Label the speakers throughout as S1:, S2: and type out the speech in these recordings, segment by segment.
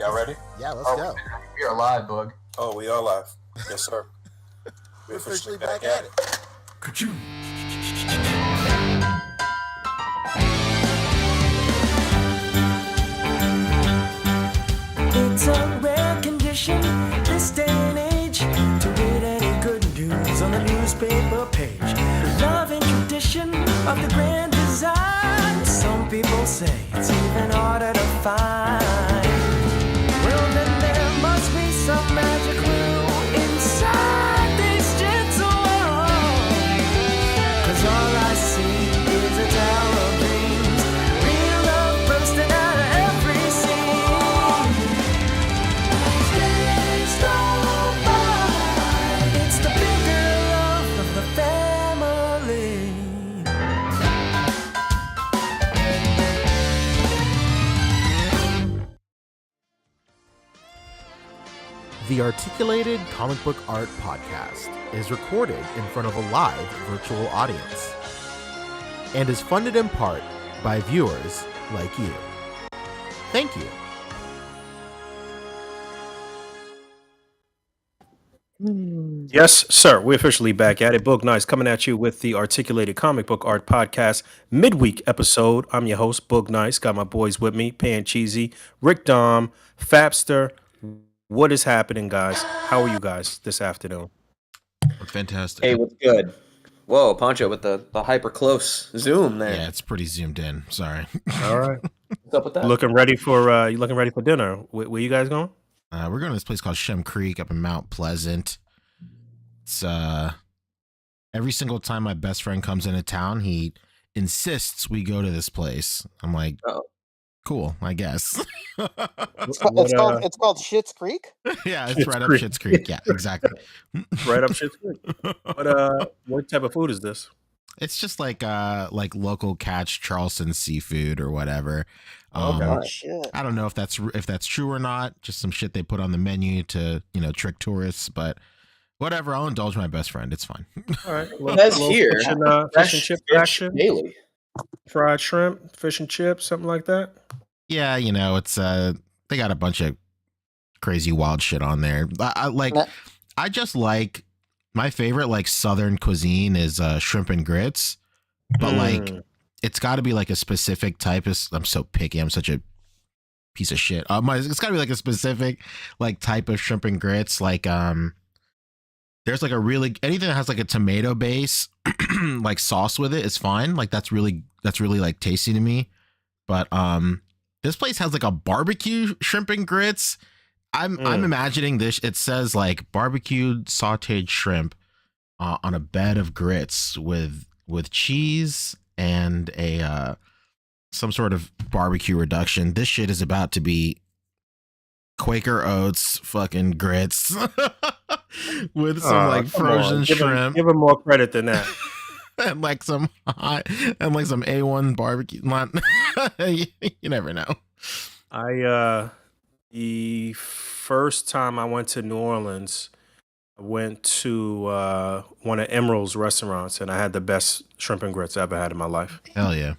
S1: Y'all ready?
S2: Yeah, let's go.
S3: We are live, Boog.
S1: Oh, we are live. Yes, sir.
S2: We're officially back at it.
S1: Ka-choo.
S4: It's a rare condition this day and age to read any good news on the newspaper page. Love and tradition of the grand design. Some people say it's even harder to find. Well, then there must be some magic clue inside these gentle walls. 'Cause all I see is a tower of dreams, real love bursting out of every scene. Days go by, it's the bigger love of the family.
S2: The Articulated Comic Book Art Podcast is recorded in front of a live virtual audience and is funded in part by viewers like you. Thank you.
S5: Yes, sir. We're officially back at it. Boog Nice coming at you with the Articulated Comic Book Art Podcast midweek episode. I'm your host, Boog Nice. Got my boys with me, Pan Cheesy, Rick Dom, Fapster. What is happening, guys? How are you guys this afternoon?
S6: Fantastic.
S3: Hey, what's good? Whoa, Poncho with the hyper close zoom there.
S6: Yeah, it's pretty zoomed in. Sorry.
S5: All right.
S3: What's up with that?
S5: Looking ready for dinner. Where you guys going?
S6: We're going to this place called Shem Creek up in Mount Pleasant. It's every single time my best friend comes into town, he insists we go to this place. I'm like,
S3: Uh-oh.
S6: Cool, I guess.
S7: It's called Schitt's Creek.
S6: Yeah, it's
S5: Schitt's
S6: right
S5: Creek.
S6: up Schitt's Creek. Yeah, exactly.
S5: Right up shit's creek. What type of food is this?
S6: It's just like local catch Charleston seafood or whatever.
S5: Okay.
S7: Oh shit!
S6: I don't know if that's true or not. Just some shit they put on the menu to trick tourists, but whatever. I'll indulge my best friend. It's fine.
S5: All right.
S3: That's here.
S5: Fish and chip action.
S3: Daily.
S5: Fried shrimp, fish and chips, something like that.
S6: Yeah, it's they got a bunch of crazy wild shit on there. I just like my favorite like Southern cuisine is shrimp and grits, but like it's got to be like a specific type of. I'm so picky. I'm such a piece of shit. It's got to be like a specific like type of shrimp and grits. Like there's like anything that has like a tomato base like sauce with it is fine. Like that's really like tasty to me. But this place has like a barbecue shrimp and grits. I'm imagining this. It says like barbecued sautéed shrimp on a bed of grits with cheese and a some sort of barbecue reduction. This shit is about to be Quaker Oats fucking grits with some like frozen shrimp.
S5: Give him more credit than that.
S6: And like some A1 barbecue. You never know.
S5: The first time I went to New Orleans, I went to one of Emerald's restaurants, and I had the best shrimp and grits I ever had in my life.
S6: Hell yeah.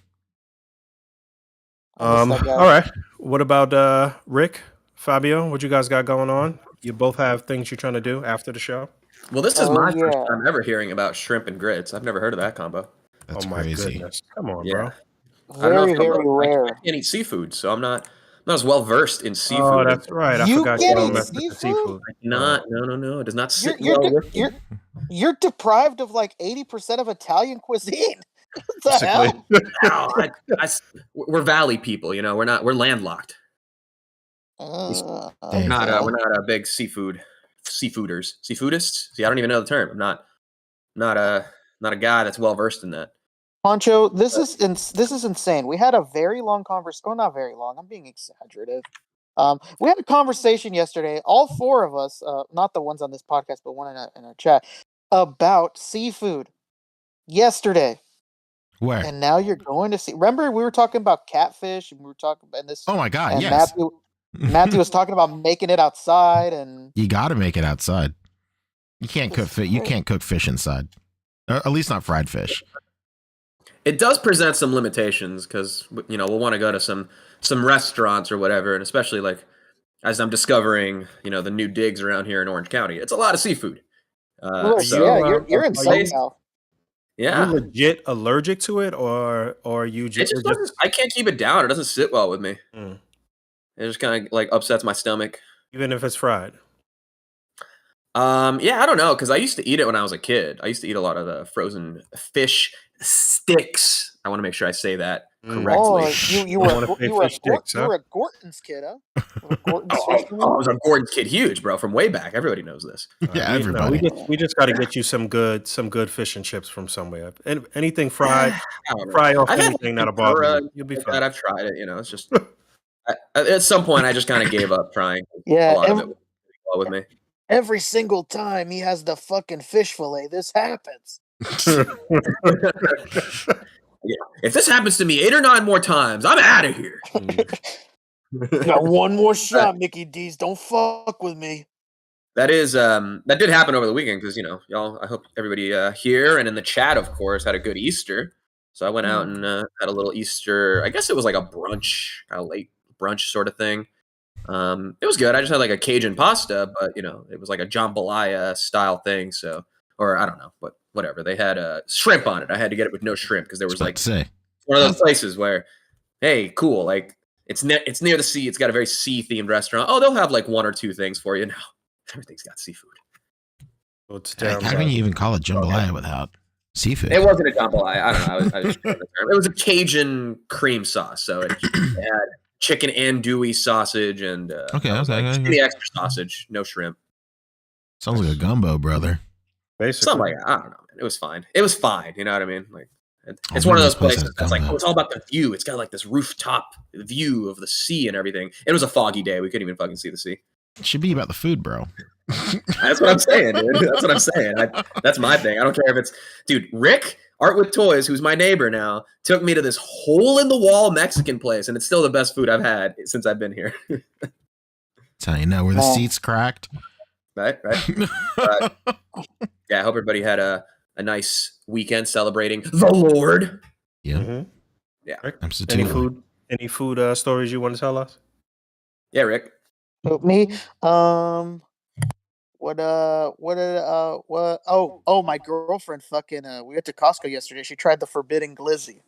S5: All right. What about Rick, Fabio? What you guys got going on? You both have things you're trying to do after the show?
S3: Well, this is my first time ever hearing about shrimp and grits. I've never heard of that combo.
S6: That's
S5: my
S6: crazy.
S5: goodness. Come on,
S3: Yeah.
S5: bro.
S7: Very, very rare.
S3: I can't eat seafood, so I'm not as well versed in seafood.
S5: Oh, that's right. I
S7: You
S5: forgot
S7: can't
S5: don't
S7: eat
S5: mess with the
S7: seafood?
S5: seafood.
S3: No. It does not sit
S7: You're,
S3: well with me.
S7: you're deprived of like 80% of Italian cuisine. What the hell?
S3: No, we're valley people, we're landlocked.
S7: Uh,
S6: Damn.
S3: We're not a big seafooders. Seafoodists? See, I don't even know the term. I'm not a guy that's well versed in that.
S7: Poncho, this is insane. We had a very long conversation. Oh, not very long. I'm being exaggerative. We had a conversation yesterday, all four of us, not the ones on this podcast, but one in our chat, about seafood yesterday.
S6: Where?
S7: And now you're going to see. Remember, we were talking about catfish, and we were talking about this.
S6: Oh my God!
S7: And
S6: Yes.
S7: Matthew was talking about making it outside, and
S6: You got to make it outside. You can't cook fish. You can't cook fish inside. Or at least not fried fish.
S3: It does present some limitations because we'll want to go to some restaurants or whatever, and especially like as I'm discovering, the new digs around here in Orange County. It's a lot of seafood.
S7: Well,
S3: So
S7: you're in
S5: are you-
S7: SoCal.
S5: You
S3: yeah,
S5: legit allergic to it, or you
S3: it
S5: just
S3: just doesn't. I can't keep it down. It doesn't sit well with me.
S5: Mm.
S3: It just kind of like upsets my stomach.
S5: even if it's fried?
S3: Yeah, I don't know, because I used to eat it when I was a kid. I used to eat a lot of the frozen fish sticks. I want to make sure I say that correctly.
S7: Oh, you were
S5: wanna say
S7: you were
S5: fish sticks,
S7: you
S5: huh?
S7: were a Gorton's kid, huh? A Gorton's
S3: Oh,
S7: fish
S3: I was a Gordon's kid, huge, bro, from way back. Everybody knows this.
S6: Yeah,
S5: We
S6: everybody.
S5: just got to get you some good fish and chips from somewhere. And anything fried,
S3: I don't know.
S5: fry off
S3: I've had
S5: anything
S3: like
S5: that'll bother
S3: tempura
S5: you. You'll be
S3: like
S5: fine.
S3: that. I've tried it. It's just at some point I just kind of gave up trying.
S7: Yeah,
S3: A lot of it was well with me.
S7: every single time he has the fucking fish fillet, this happens.
S3: Yeah. If this happens to me 8 or 9 more times, I'm out of here.
S7: Got one more shot, Mickey D's. Don't fuck with me.
S3: That did happen over the weekend because y'all. I hope everybody here and in the chat, of course, had a good Easter. So I went out and had a little Easter. I guess it was like a brunch, kind of late brunch sort of thing. It was good. I just had like a Cajun pasta, but it was like a jambalaya style thing. So, or I don't know, but whatever. They had shrimp on it. I had to get it with no shrimp because there was like
S6: say.
S3: one of those places where, hey, cool, like it's near the sea. It's got a very sea themed restaurant. Oh, they'll have like 1 or 2 things for you. No, everything's got seafood.
S5: Well, it's
S6: How
S5: down
S6: can you even call it jambalaya without seafood?
S3: It wasn't a jambalaya. I don't know. I just the term. It was a Cajun cream sauce. So it had chicken andouille sausage and skinny extra sausage, no shrimp.
S6: Sounds like a gumbo, brother.
S5: basically.
S3: Something like that. I don't know, man. It was fine. It was fine. You know what I mean? Like it's one of those places that's like, it's all about the view. It's got like this rooftop view of the sea and everything. It was a foggy day. We couldn't even fucking see the sea.
S6: It should be about the food, bro.
S3: That's what I'm saying, dude. That's what I'm saying. That's my thing. I don't care if it's, dude, Rick, Art with Toys, who's my neighbor now, took me to this hole in the wall Mexican place, and it's still the best food I've had since I've been here.
S6: That's how you know where the seats cracked.
S3: Right. Yeah, I hope everybody had a nice weekend celebrating the Lord.
S6: Yeah.
S5: Mm-hmm.
S3: Yeah.
S6: Absolutely.
S5: Any food stories you want to tell us?
S3: Yeah, Rick.
S7: Me? My girlfriend fucking we went to Costco yesterday. She tried the forbidden glizzy.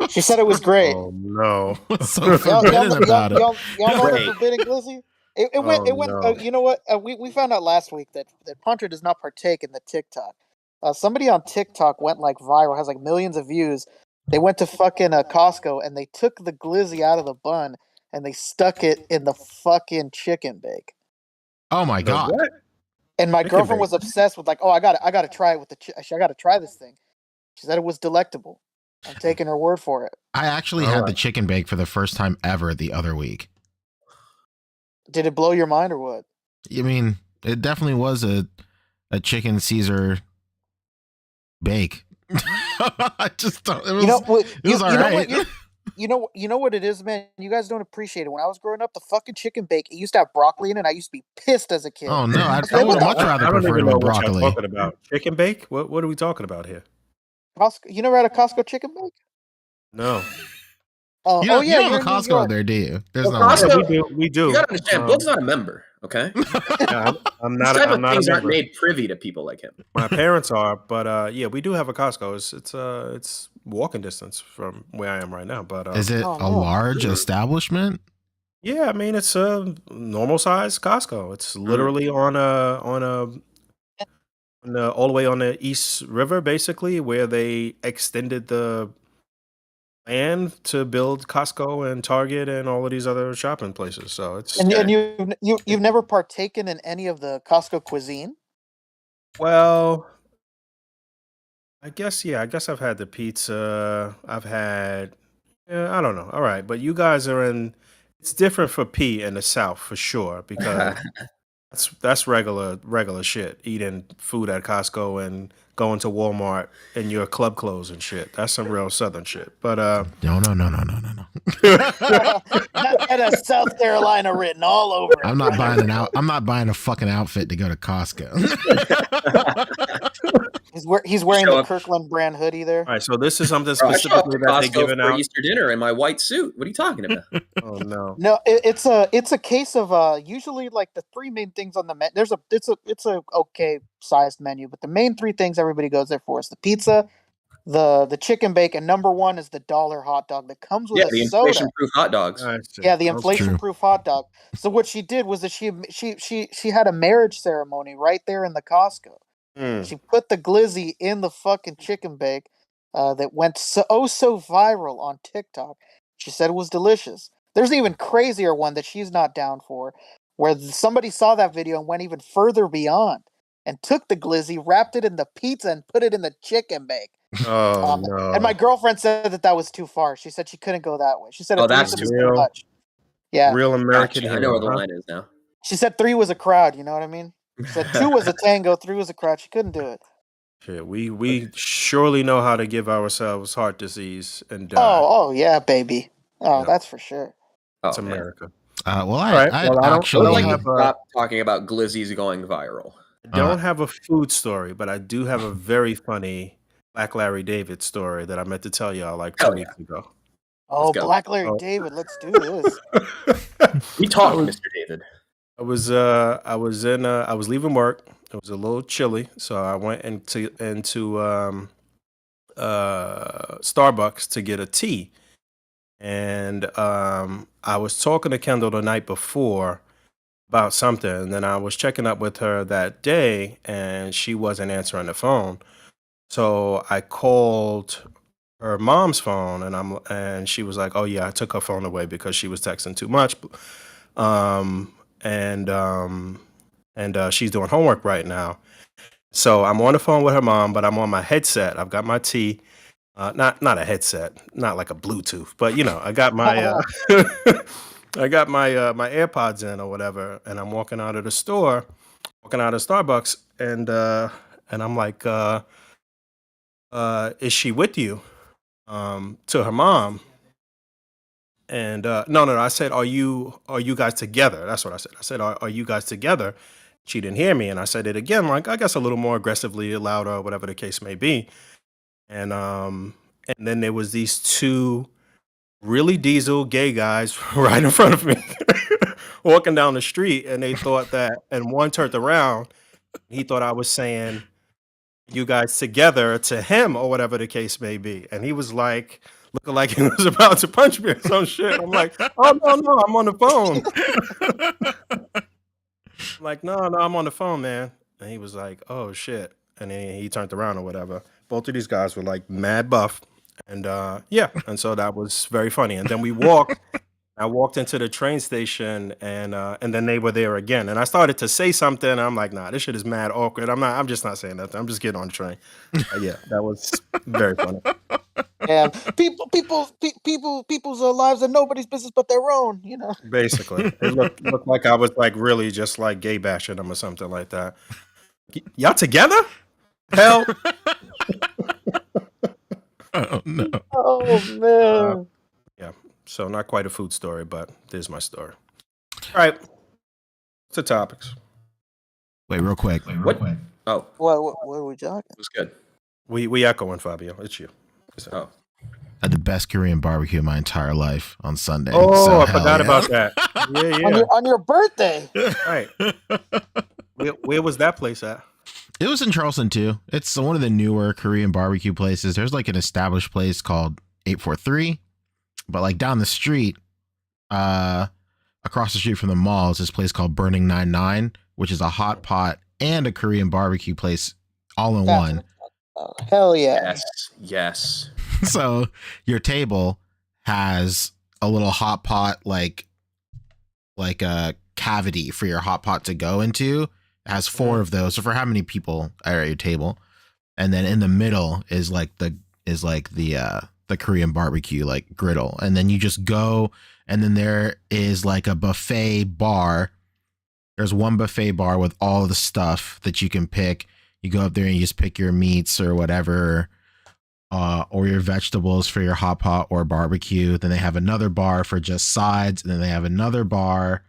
S7: She said it was great.
S5: Oh no.
S6: What's so forbidden about it?
S7: Y'all know the forbidden glizzy? It went.
S5: No.
S7: You know what? We found out last week that Punter does not partake in the TikTok. Somebody on TikTok went like viral, has like millions of views. They went to fucking Costco and they took the glizzy out of the bun and they stuck it in the fucking chicken bake.
S6: Oh my god!
S5: What?
S7: And my
S5: Chicken
S7: girlfriend
S5: bake.
S7: was obsessed with like, oh, I gotta try it with I gotta try this thing. She said it was delectable. I'm taking her word for it.
S6: I actually had the chicken bake for the first time ever the other week.
S7: Did it blow your mind or what?
S6: I mean, it definitely was a chicken Caesar bake. I just thought it was. It was all right.
S7: You know what it is, man. You guys don't appreciate it. When I was growing up, the fucking chicken bake, it used to have broccoli in it. And I used to be pissed as a kid.
S6: Oh no, I would much rather prefer it with broccoli.
S5: What talking about chicken bake? What are we talking about here?
S7: Costco, you never had a Costco chicken bake?
S5: No.
S6: You don't have a Costco there, do you? There's no
S3: Costco,
S5: we do.
S3: You gotta understand, Boog's not a member, okay?
S5: I'm not.
S3: I'm
S5: not
S3: things
S5: a
S3: aren't
S5: member.
S3: made privy to people like him.
S5: My parents are, but yeah, we do have a Costco. It's walking distance from where I am right now. But
S6: is it a large establishment?
S5: Yeah, I mean it's a normal size Costco. It's literally on all the way on the East River, basically, where they extended the land to build Costco and Target and all of these other shopping places. So it's
S7: and you've never partaken in any of the Costco cuisine?
S5: Well, I guess I've had the pizza. I've had I don't know. All right, but you guys are in. It's different for P in the South for sure because that's regular shit. Eating food at Costco and going to Walmart in your club clothes and shit. That's some real Southern shit. But
S6: no.
S7: That has South Carolina written all over it.
S6: I'm not buying I'm not buying a fucking outfit to go to Costco.
S7: He's wearing
S3: Show
S7: the
S3: up.
S7: Kirkland brand hoodie there.
S5: All right, so this is something
S3: Bro, I show up
S5: specifically
S3: to
S5: that they
S3: Costco
S5: given
S3: for
S5: out.
S3: Easter dinner in my white suit. What are you talking about?
S5: Oh no.
S7: No, it's a case of usually like the three main things on the menu. It's a okay sized menu, but the main three things everybody goes there for is the pizza, the chicken bacon. Number one is the $1 hot dog that comes with
S3: Yeah,
S7: a
S3: the
S7: soda.
S3: inflation-proof hot dogs.
S5: I see.
S7: Yeah, the
S5: Okay.
S7: inflation-proof hot dog. So what she did was that she had a marriage ceremony right there in the Costco.
S5: Mm.
S7: She put the glizzy in the fucking chicken bake that went so viral on TikTok. She said it was delicious. There's an even crazier one that she's not down for, where somebody saw that video and went even further beyond and took the glizzy, wrapped it in the pizza, and put it in the chicken bake.
S5: Oh no.
S7: And my girlfriend said that was too far. She said she couldn't go that way. She said
S3: Oh,
S7: a
S3: that's
S7: threesome is
S5: real.
S7: too much. Yeah.
S5: Real American
S3: Gotcha. I
S5: hero.
S3: know where the
S5: huh?
S3: line is now.
S7: She said 3 was a crowd, you know what I mean? She said 2 was a tango, 3 was a crowd. She couldn't do it.
S5: Shit, we surely know how to give ourselves heart disease and die.
S7: Oh yeah, baby. Oh,
S5: Yeah.
S7: that's for sure.
S5: It's
S3: Oh, man.
S5: America.
S6: Well,
S5: All right,
S6: I
S5: well, I don't-
S3: I
S6: actually
S3: would like
S5: have
S3: to stop talking about glizzies going viral.
S5: I don't have a food story, but I do have a very funny Black Larry David story that I meant to tell y'all like 2
S3: Hell
S5: weeks ago.
S7: Oh,
S3: go.
S7: Black Larry
S5: Oh.
S7: David, let's do this.
S3: We talked, Mr. David.
S5: I was leaving work. It was a little chilly, so I went into Starbucks to get a tea. And I was talking to Kendall the night before about something, and then I was checking up with her that day, and she wasn't answering the phone. So I called her mom's phone, and she was like, "Oh yeah, I took her phone away because she was texting too much." And she's doing homework right now. So I'm on the phone with her mom, but I'm on my headset. I've got my tea, not a headset, not like a Bluetooth, but you know, I got my I got my AirPods in or whatever, and I'm walking out of the store, walking out of Starbucks, and I'm like, "Is she with you?" To her mom. And no, I said, are you guys together? That's what I said. I said, are you guys together? She didn't hear me, and I said it again, like I guess a little more aggressively, louder, whatever the case may be. And then there was these two really diesel gay guys right in front of me, walking down the street, and they thought that, and one turned around, he thought I was saying, "You guys together" to him or whatever the case may be, and he was like, looking like he was about to punch me or some shit. I'm like, "Oh no, I'm on the phone." I'm like, no, I'm on the phone, man. And he was like, "Oh shit," and then he turned around or whatever. Both of these guys were like mad buff, and yeah, and so that was very funny. And then we walked. I walked into the train station, and then they were there again. And I started to say something. And I'm like, nah, this shit is mad awkward. I'm just not saying nothing. I'm just getting on the train. Yeah, that was very funny.
S7: Yeah, people's lives are nobody's business but their own. You know.
S5: Basically, it looked like I was like really just like gay bashing them or something like that. Y'all together? Hell,
S6: Oh no.
S7: Oh man.
S5: yeah. So not quite a food story, but there's my story. All right, to topics.
S6: Wait, real quick.
S3: What? Oh,
S7: What are we talking?
S3: it was good.
S5: We echoing, Fabio. It's you.
S3: Oh,
S6: I had the best Korean barbecue of my entire life on Sunday.
S5: Oh,
S6: so
S5: I
S6: hell
S5: forgot
S6: yeah.
S5: about that. Yeah.
S7: On your birthday.
S5: Right. Where was that place at?
S6: It was in Charleston too. It's one of the newer Korean barbecue places. There's like an established place called 843, but like down the street, across the street from the mall is this place called Burning 99, which is a hot pot and a Korean barbecue place all in one.
S7: Oh, hell yeah.
S3: yes.
S6: So your table has a little hot pot, like a cavity for your hot pot to go into. It has 4 of those. So for how many people are at your table? And then in the middle is like the Korean barbecue, like griddle. And then you just go, and then there is like a buffet bar. There's one buffet bar with all the stuff that you can pick. You go up there and you just pick your meats or whatever. or your vegetables for your hot pot or barbecue. Then they have another bar for just sides, and then they have another bar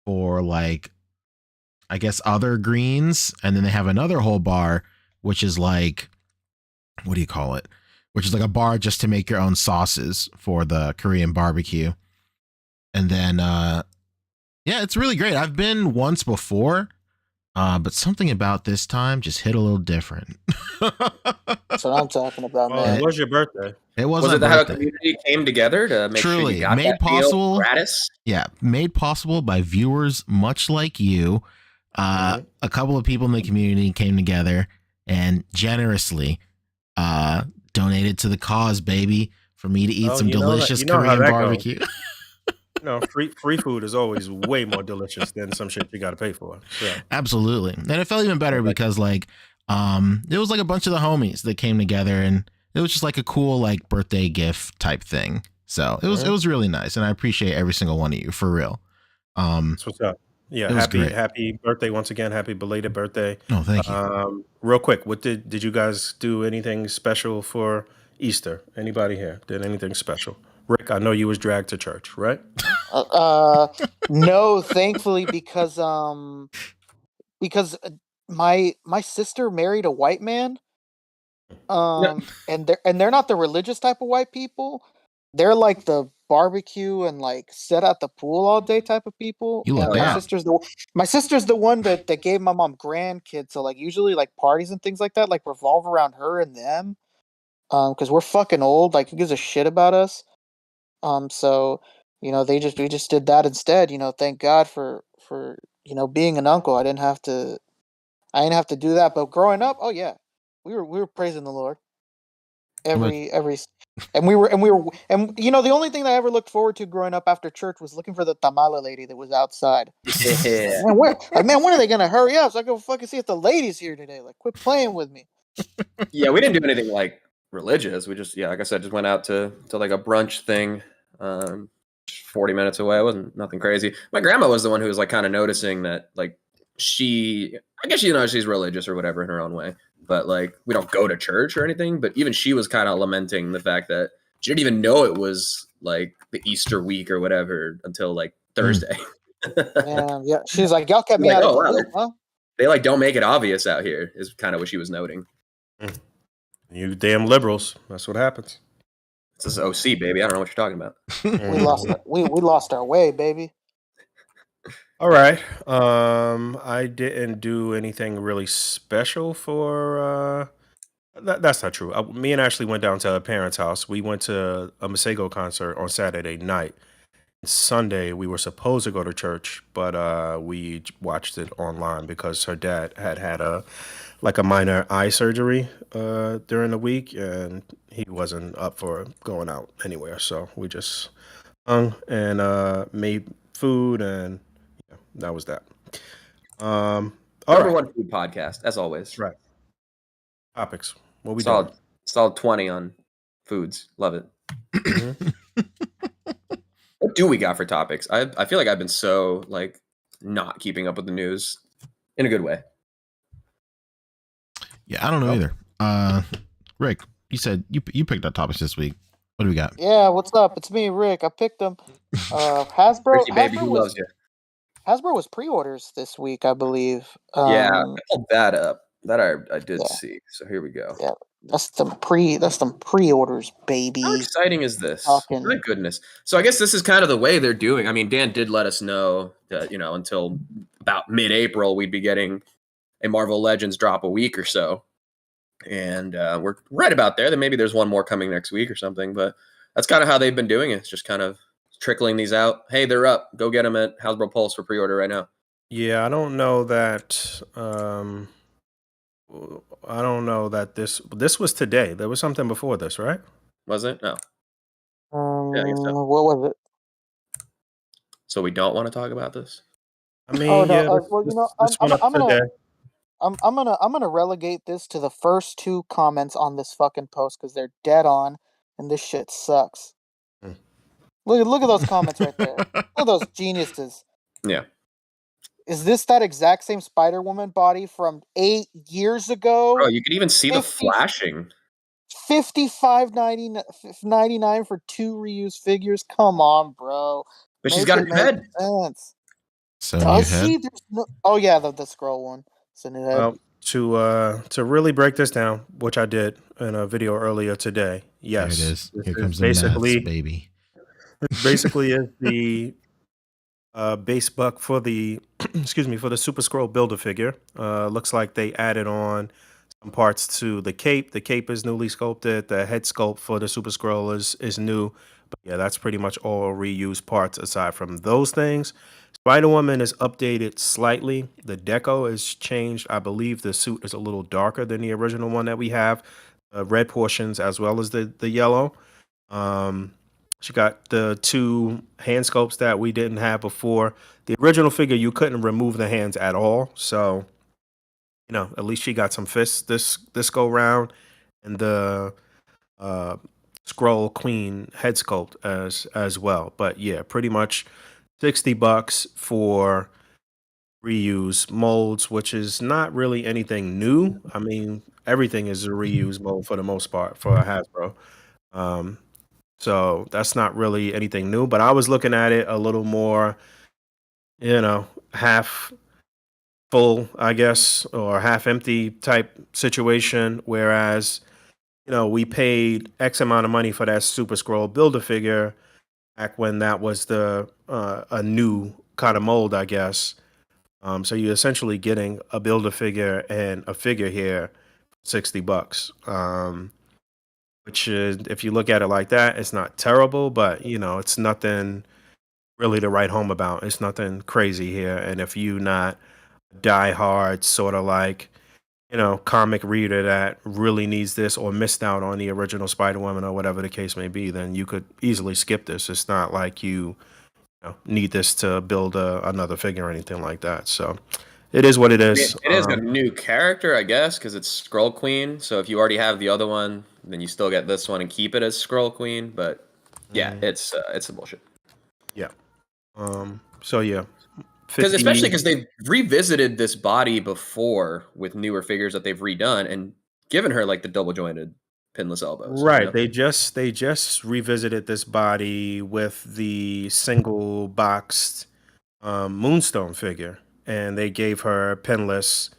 S6: for like, I guess, other greens, and then they have another whole bar which is like, what do you call it? Which is like a bar just to make your own sauces for the Korean barbecue. And then yeah, it's really great. I've been once before, but something about this time just hit a little different.
S7: That's what I'm talking about,
S5: Well,
S7: man.
S5: it was your birthday.
S6: It was
S3: Was
S6: my
S3: it how a
S6: birthday.
S3: community came together to make sure
S6: Truly,
S3: you got
S6: made
S3: that
S6: possible-
S3: deal gratis?
S6: Yeah, made possible by viewers much like you. A couple of people in the community came together and generously donated to the cause, baby, for me to eat some delicious
S5: how
S6: Korean
S5: that
S6: barbecue.
S5: No, free food is always way more delicious than some shit you got to pay for. So.
S6: Absolutely. And it felt even better because like it was like a bunch of the homies that came together, and it was just like a cool like birthday gift type thing. So it was really nice, and I appreciate every single one of you for real.
S5: That's what's up. Yeah, happy birthday once again. Happy belated birthday.
S6: Oh, thank you.
S5: Real quick, what did you guys do anything special for Easter? Anybody here did anything special? Rick, I know you was dragged to church, right?
S7: No, thankfully, because my sister married a white man, and they're not the religious type of white people. They're like the barbecue and like sit at the pool all day type of people.
S6: You lucked
S7: And
S6: out.
S7: my sister's the one that gave my mom grandkids. So like usually like parties and things like that like revolve around her and them. Because we're fucking old. Like who gives a shit about us? So we just did that instead. Thank God for being an uncle. I didn't have to do that. But growing up, oh yeah, we were praising the Lord every and we were the only thing that I ever looked forward to growing up after church was looking for the tamale lady that was outside.
S3: Yeah.
S7: Man, when are they gonna hurry up so I can fucking see if the lady's here today? Like, quit playing with me.
S3: Yeah, we didn't do anything like religious. We just, like I said, just went out to like a brunch thing, 40 minutes away. It wasn't nothing crazy. My grandma was the one who was like kind of noticing that like I guess she's religious or whatever in her own way, but like we don't go to church or anything. But even she was kind of lamenting the fact that she didn't even know it was like the Easter week or whatever until like Thursday.
S7: Yeah. She's like, y'all kept me out of the loop, huh?
S3: They like don't make it obvious out here is kind of what she was noting.
S5: You damn liberals. That's what happens.
S3: This is OC, baby. I don't know what you're talking about.
S7: We lost our way, baby.
S5: All right. I didn't do anything really special for. That's not true. Me and Ashley went down to a parent's house. We went to a Masego concert on Saturday night. Sunday we were supposed to go to church, but we watched it online because her dad had a minor eye surgery during the week, and he wasn't up for going out anywhere. So we just hung and made food, and yeah, that was that. All
S3: Number
S5: right.
S3: one food podcast, as always.
S5: Right. Topics. What we doing?
S3: Solid 20 on foods. Love it. What do we got for topics? I feel like I've been so like not keeping up with the news in a good way.
S6: Yeah, I don't know either. Rick, you said you picked up topics this week. What do we got?
S7: Yeah, what's up? It's me, Rick. I picked them. Hasbro,
S3: Ricky, baby, who loves you?
S7: Hasbro was pre-orders this week, I believe.
S3: Yeah, I pulled that up. That I did
S7: Yeah.
S3: see. So here we go.
S7: Yeah, that's some pre-orders, baby.
S3: How exciting is this?
S7: Talking.
S3: My goodness. So I guess this is kind of the way they're doing. I mean, Dan did let us know that, until about mid-April, we'd be getting a Marvel Legends drop a week or so. And we're right about there. Then maybe there's one more coming next week or something. But that's kind of how they've been doing it. It's just kind of trickling these out. Hey, they're up. Go get them at Hasbro Pulse for pre-order right now.
S5: Yeah, I don't know that. I don't know that this was today. There was something before this, right?
S3: Was it? No. Yeah, I guess so.
S7: What was it?
S3: So we don't want to talk about this?
S5: I mean,
S7: Oh no.
S5: yeah, this went up today.
S7: I'm gonna relegate this to the first two comments on this fucking post because they're dead on, and this shit sucks. Look at those comments right there. Look at those geniuses.
S3: Yeah.
S7: Is this that exact same Spider-Woman body from 8 years ago?
S3: Bro, you could even see the flashing.
S7: $55.99 for 2 reused figures. Come on, bro.
S3: But she's
S7: Make
S3: got a
S7: it
S3: new
S7: make
S3: head.
S7: sense.
S6: So new
S7: Does
S6: head.
S7: she? There's no. Oh yeah, the scroll one. It's a new head.
S5: Well, to really break this down, which I did in a video earlier today.
S6: There it
S5: Yes,
S6: is. Here comes the maths, baby.
S5: basically is the base buck for the excuse me, for the Super Scroll Builder figure. Looks like they added on some parts to the cape. The cape is newly sculpted. The head sculpt for the Super Scroll is new. But yeah, that's pretty much all reused parts aside from those things. Spider Woman is updated slightly. The deco is changed. I believe the suit is a little darker than the original one that we have. Red portions as well as the yellow. Um, she got the 2 hand sculpts that we didn't have before. The original figure, you couldn't remove the hands at all. So, at least she got some fists this go round, and the uh, Scroll Queen head sculpt as well. But yeah, pretty much $60 for reuse molds, which is not really anything new. I mean, everything is a reuse mold for the most part for a Hasbro. Um, so that's not really anything new, but I was looking at it a little more, half full, I guess, or half empty type situation. Whereas, we paid X amount of money for that Super Scroll Builder figure back when that was the a new kind of mold, I guess. So you're essentially getting a Builder figure and a figure here, $60. Which is, if you look at it like that, it's not terrible, but it's nothing really to write home about. It's nothing crazy here. And if you not die hard, sort of like, comic reader that really needs this or missed out on the original Spider Woman or whatever the case may be, then you could easily skip this. It's not like you need this to build another figure or anything like that. So it is what it is.
S3: It is a new character, I guess, because it's Scroll Queen. So if you already have the other one, then you still get this one and keep it as Scroll Queen. But yeah, it's some bullshit.
S5: Yeah. So yeah,
S3: Especially because they've revisited this body before with newer figures that they've redone and given her like the double jointed pinless elbows.
S5: Right. They just revisited this body with the single boxed Moonstone figure, and they gave her pinless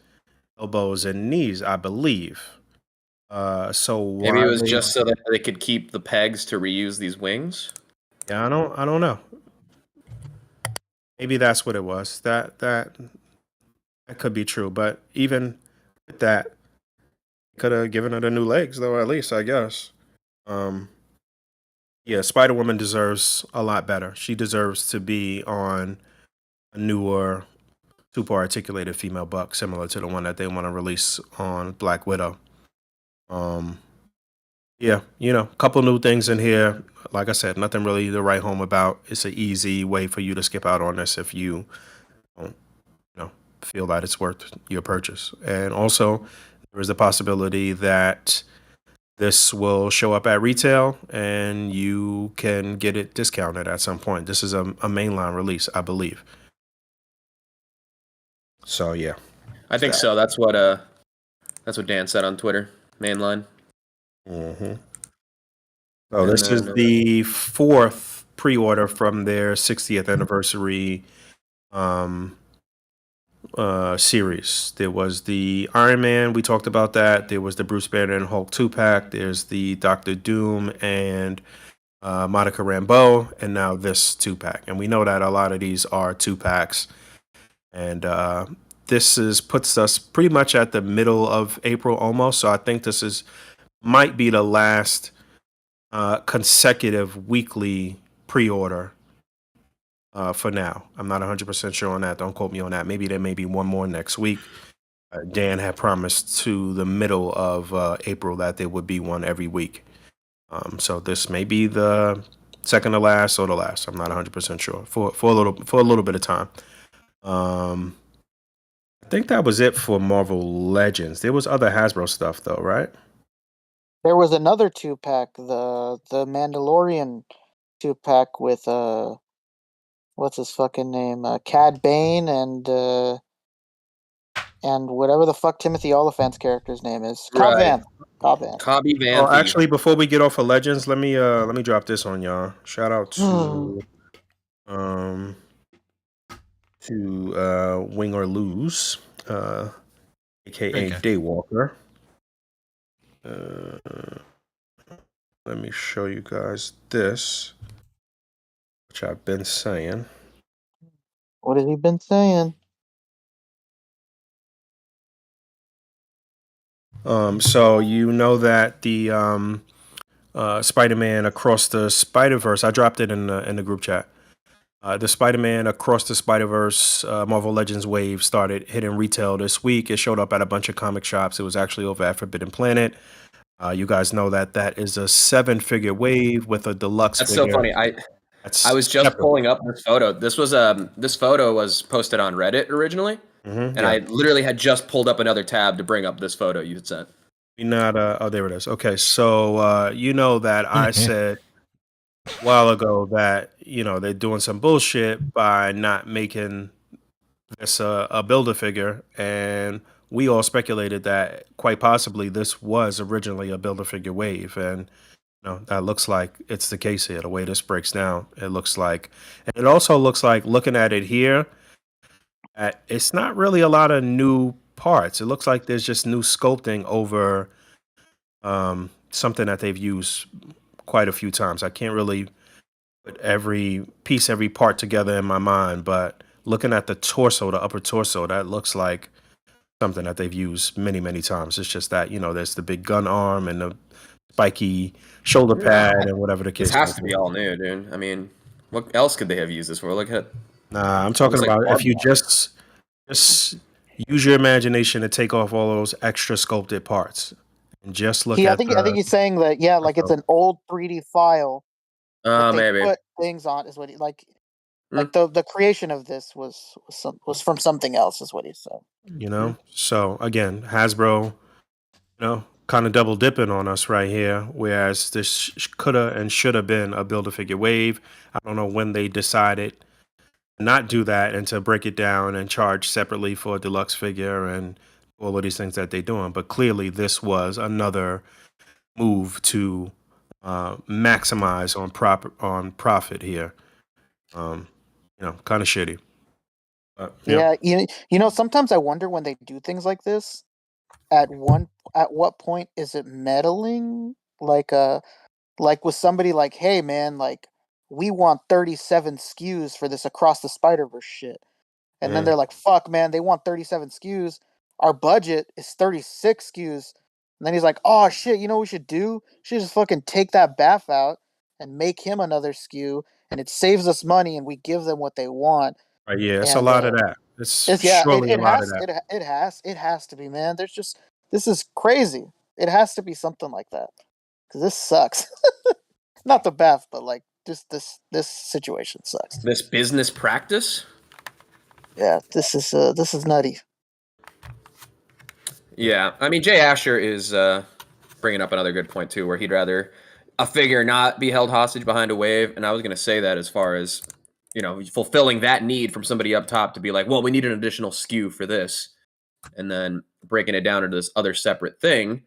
S5: elbows and knees, I believe. So
S3: Maybe it
S5: why
S3: was
S5: they?
S3: just so that they could keep the pegs to reuse these wings.
S5: Yeah, I don't know. Maybe that's what it was. That could be true. But even with that, could have given her the new legs, though. At least I guess. Um, yeah, Spider Woman deserves a lot better. She deserves to be on a newer, super articulated female buck, similar to the one that they want to release on Black Widow. Yeah, a couple new things in here. Like I said, nothing really to write home about. It's an easy way for you to skip out on this if you don't, feel that it's worth your purchase. And also, there is the possibility that this will show up at retail and you can get it discounted at some point. This is a mainline release, I believe. So yeah,
S3: I think so. That's what Dan said on Twitter. Mainline.
S5: Mm-hmm. So this is the 4th pre-order from their 60th anniversary series. There was the Iron Man, we talked about that. There was the Bruce Banner and Hulk 2-pack. There's the Doctor Doom and Monica Rambeau, and now this 2-pack. And we know that a lot of these are 2-packs. And this puts us pretty much at the middle of April almost. So I think this might be the last consecutive weekly pre-order for now. I'm not 100% sure on that. Don't quote me on that. Maybe there may be one more next week. Dan had promised to the middle of April that there would be one every week. So this may be the second to last or the last. I'm not 100% sure for a little bit of time. I think that was it for Marvel Legends. There was other Hasbro stuff though, right?
S7: There was another 2-pack, the Mandalorian 2-pack with what's his fucking name? Cad Bane and and whatever the fuck Timothy Oliphant's character's name is. Cobb
S3: Right.
S7: Vanth. Cobb Vanth.
S3: Cobby
S5: Oh,
S3: Vanth.
S5: actually, before we get off of Legends, let me drop this on y'all. Shout out to Wing or Lose, aka
S6: Okay.
S5: Daywalker. Let me show you guys this, which I've been saying.
S7: What has he been saying?
S5: So you know that the Spider-Man Across the Spider-Verse, I dropped it in the group chat. The Spider-Man Across the Spider-Verse Marvel Legends wave started hitting retail this week. It showed up at a bunch of comic shops. It was actually over at Forbidden Planet. You guys know that is a 7-figure wave with a deluxe
S3: That's
S5: figure.
S3: so funny. I was just pulling up this photo. This photo was posted on Reddit originally, and I literally had just pulled up another tab to bring up this photo you had sent.
S5: Not oh, there it is. Okay, so you know that I said a while ago that they're doing some bullshit by not making this a builder figure, and we all speculated that quite possibly this was originally a builder figure wave, and that looks like it's the case here. The way this breaks down, it looks like, and it also looks like, looking at it here, that it's not really a lot of new parts. It looks like there's just new sculpting over something that they've used quite a few times. I can't really put every part together in my mind, but looking at the torso, the upper torso, that looks like something that they've used many, many times. It's just that, there's the big gun arm and the spiky shoulder pad and whatever the case.
S3: This has to be all new, dude. I mean, what else could they have used this for? Look at.
S5: Nah, I'm talking
S3: Looks like
S5: about if you
S3: cardboard.
S5: just use your imagination to take off all those extra sculpted parts and just look
S7: I
S5: at
S7: think he's saying that like it's an old 3D file that they
S3: Maybe.
S7: put things on is what he like the creation of this was from something else is what he said.
S5: So again, Hasbro, kind of double dipping on us right here, whereas this coulda and shoulda been a Build-A-Figure wave. I don't know when they decided not do that and to break it down and charge separately for a deluxe figure and all of these things that they're doing. But clearly this was another move to maximize on profit here. Kind of shitty.
S7: Yeah, sometimes I wonder when they do things like this, at what point is it meddling? Like with somebody like, hey man, like we want 37 SKUs for this Across the Spider-Verse shit. And then they're like, fuck man, they want 37 SKUs. Our budget is 36 SKUs. And then he's like, oh shit, you know what we should do? We should just fucking take that Baff out and make him another SKU, and it saves us money and we give them what they want.
S5: Yeah, it's a lot of that. It's surely a lot of that.
S7: It has to be, man. This is crazy. It has to be something like that, because this sucks. Not the Baff, but like just this situation sucks.
S3: This business practice.
S7: Yeah, this is nutty.
S3: Yeah, I mean, Jay Asher is bringing up another good point too, where he'd rather a figure not be held hostage behind a wave. And I was going to say that as far as fulfilling that need from somebody up top to be like, well, we need an additional SKU for this, and then breaking it down into this other separate thing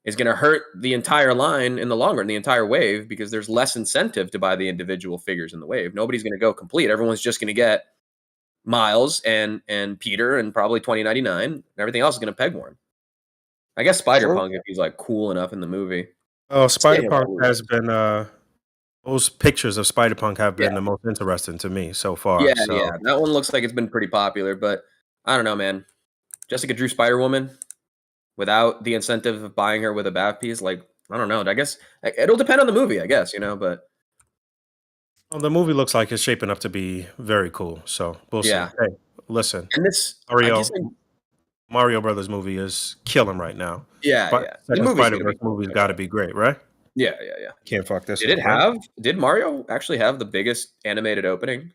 S3: is going to hurt the entire line in the long run, the entire wave, because there's less incentive to buy the individual figures in the wave. Nobody's going to go complete. Everyone's just going to get Miles and Peter and probably 2099, and everything else is going to peg warm. I guess Spider-Punk, if he's like cool enough in the movie.
S5: Oh, Spider-Punk has been those pictures of Spider-Punk have been the most interesting to me so far.
S3: Yeah, that one looks like it's been pretty popular, but I don't know, man. Jessica Drew Spider-Woman without the incentive of buying her with a Baff piece, like, I don't know. I guess it'll depend on the movie, I guess, but
S5: well, the movie looks like it's shaping up to be very cool, so we'll see. Hey, listen,
S3: and this
S5: Mario Brothers movie is killing right now.
S3: Yeah.
S5: The Spider-Verse movie's got to be great, right?
S3: Yeah.
S5: Can't fuck this.
S3: Did Mario actually have the biggest animated opening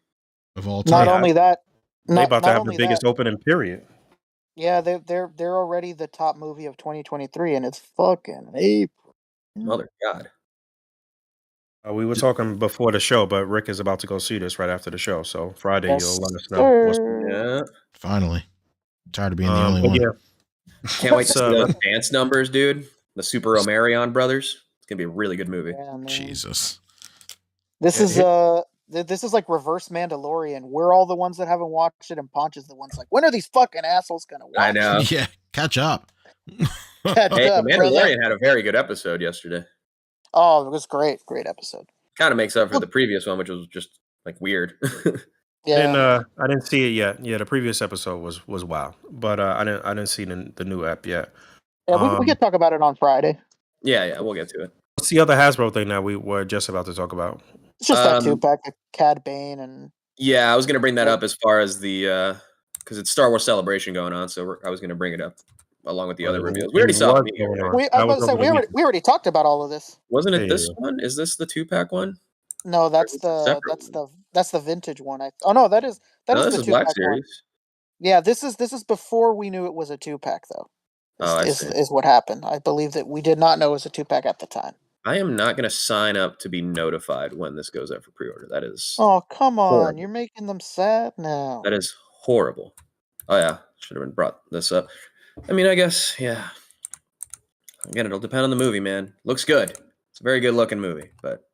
S6: of all time?
S7: Not only that,
S5: they about to have the biggest opening period.
S7: Yeah, they're already the top movie of 2023, and it's fucking April.
S3: Mother God.
S5: We were talking before the show, but Rick is about to go see this right after the show. So Friday, you'll let us know.
S6: Finally. Tired of being the only one.
S5: Yeah,
S3: Can't wait to see
S5: So,
S3: those dance numbers, dude. The Super Omarion brothers. It's gonna be a really good movie.
S7: Yeah, man.
S6: Jesus.
S7: This
S5: Yeah,
S7: is this is like reverse Mandalorian. We're all the ones that haven't watched it, and Ponch is the ones like, when are these fucking assholes gonna watch
S3: I know.
S6: Yeah, catch up.
S7: Catch
S3: Hey, The
S7: up, brother.
S3: Mandalorian had a very good episode yesterday.
S7: Oh, it was great episode.
S3: Kind of makes up for the previous one, which was just like weird.
S7: Yeah,
S5: I didn't see it yet. Yeah, the previous episode was wild, but I didn't see the new app yet.
S7: yeah. We could talk about it on Friday.
S3: yeah, we'll get to it.
S5: What's the other Hasbro thing that we were just about to talk about?
S7: It's just that
S3: Um,
S7: 2-pack of Cad Bane and
S3: Yeah, I was gonna bring that up as far as the because it's Star Wars Celebration going on, so I was gonna bring it up along with the other reveals. We already saw
S5: What's
S3: the
S5: going
S3: media,
S5: on?
S3: right?
S7: I
S5: That
S7: was
S5: was
S7: about to say
S5: over the
S7: we already talked about all of this.
S3: Wasn't
S5: Yeah,
S3: it this
S5: yeah.
S3: one? Is this the 2-pack one?
S7: No, that's
S3: Or is it a separate
S7: that's the vintage one. Oh no, that is
S3: No, this
S7: the
S3: is Black
S7: 2-pack one.
S3: Series.
S7: Yeah, this is before we knew it was a 2-pack though.
S3: Oh, I
S7: Is
S3: see.
S7: is what happened. I believe that we did not know it was a 2-pack at the time.
S3: I am not gonna sign up to be notified when this goes out for pre-order. That is
S7: Oh, come on.
S3: horrible.
S7: You're making them sad now.
S3: That is horrible. Oh yeah, should have been brought this up. I mean, I guess yeah. Again, it'll depend on the movie, man. Looks good. It's a very good looking movie, but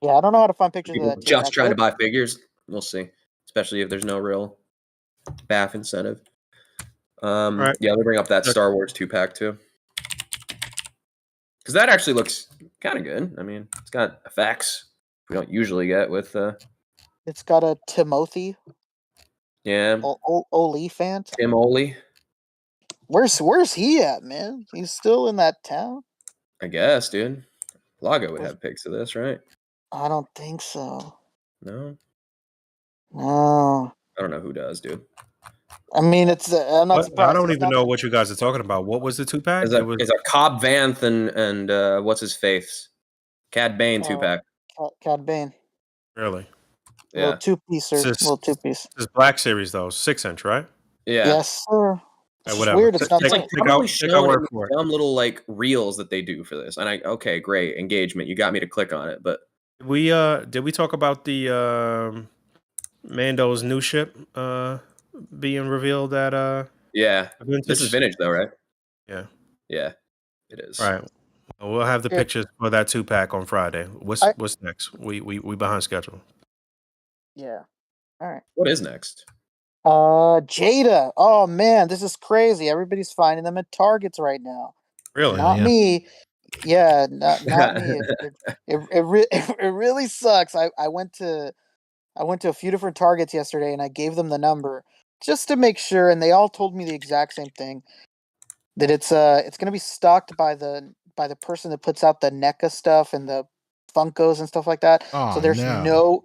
S7: Yeah, I don't know how to find pictures of
S3: people
S7: that
S3: just
S7: 2-pack.
S3: trying to buy figures. We'll see. Especially if there's no real BAF incentive.
S5: Right.
S3: Yeah, let me bring up that Star Wars 2-pack too. Because that actually looks kind of good. I mean, it's got effects we don't usually get with
S7: It's got a Timothy
S3: yeah,
S7: Oliphant.
S3: Tim Oley,
S7: Where's he at, man? He's still in that town?
S3: I guess, dude. Lago would have pics of this, right?
S7: I don't think so.
S3: No?
S7: No.
S3: I don't know who does, dude.
S7: I mean, I'm not
S5: What?
S7: surprised.
S5: I don't
S7: It's
S5: even
S7: not-
S5: know what you guys are talking about. What was the 2-pack?
S3: Is
S5: It
S3: a
S5: was
S3: is a Cobb Vanth and what's his face? Cad Bane 2-pack.
S7: Cad Bane.
S5: really
S7: Little
S3: Yeah.
S7: 2-piecer.
S5: This is-
S7: Little 2-piece.
S5: this Black Series though, 6-inch, right?
S3: Yeah.
S7: Yes, sir. It's just
S5: whatever.
S7: weird. It's not
S3: It's
S5: Take-
S3: like
S5: take
S3: probably
S5: out
S3: shown
S5: word
S3: in
S5: for it.
S3: dumb little like reels that they do for this. And okay, great engagement. You got me to click on it, but
S5: Did we talk about the Mando's new ship being revealed at
S3: yeah.
S5: Vintage?
S3: This is vintage though, right?
S5: Yeah.
S3: Yeah, it is.
S5: Right. Well, we'll have the
S7: Yeah.
S5: pictures for that 2-pack on Friday. What's next? We behind schedule.
S7: Yeah. All right.
S3: What is next?
S7: Jada. Oh man, this is crazy. Everybody's finding them at Targets right now.
S5: Really?
S7: Not
S6: Yeah.
S7: me. Yeah, not me. It really sucks. I went to a few different Targets yesterday and I gave them the number just to make sure, and they all told me the exact same thing. That it's gonna be stocked by the person that puts out the NECA stuff and the Funkos and stuff like that.
S6: Oh,
S7: so there's
S6: no.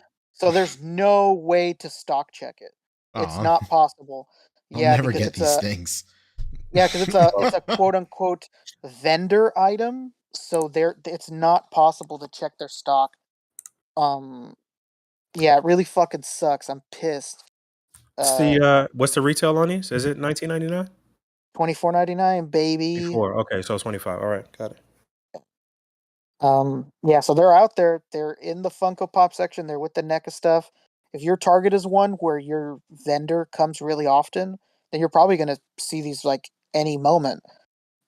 S7: there's no way to stock check it. It's
S6: Aw.
S7: not possible.
S6: I'll
S7: Yeah,
S6: never
S7: because
S6: get
S7: it's
S6: these
S7: a
S6: things.
S7: yeah, because it's a quote unquote vendor item. So it's not possible to check their stock. Yeah, it really fucking sucks. I'm pissed.
S5: What's the retail on these? Is it $19.99?
S7: $24.99, baby.
S5: 4. Okay, so it's 25. All right, got it.
S7: Yeah, so they're out there. They're in the Funko Pop section. They're with the NECA stuff. If your Target is one where your vendor comes really often, then you're probably gonna see these like any moment.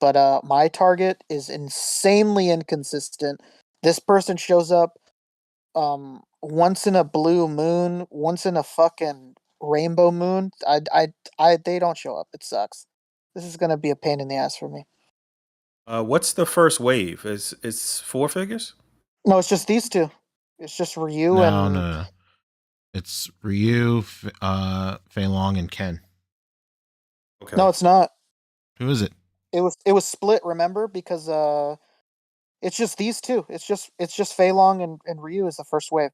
S7: But my Target is insanely inconsistent. This person shows up once in a blue moon, once in a fucking rainbow moon. They don't show up. It sucks. This is gonna be a pain in the ass for me.
S5: What's the first wave? It's 4 figures?
S7: No, it's just these two. It's just Ryu
S6: No,
S7: and
S6: no. It's Ryu, Fei Long, and Ken.
S5: Okay.
S7: no, it's not.
S6: Who is it?
S7: It was split, remember? Because it's just these two. It's just Fei Long and Ryu is the first wave.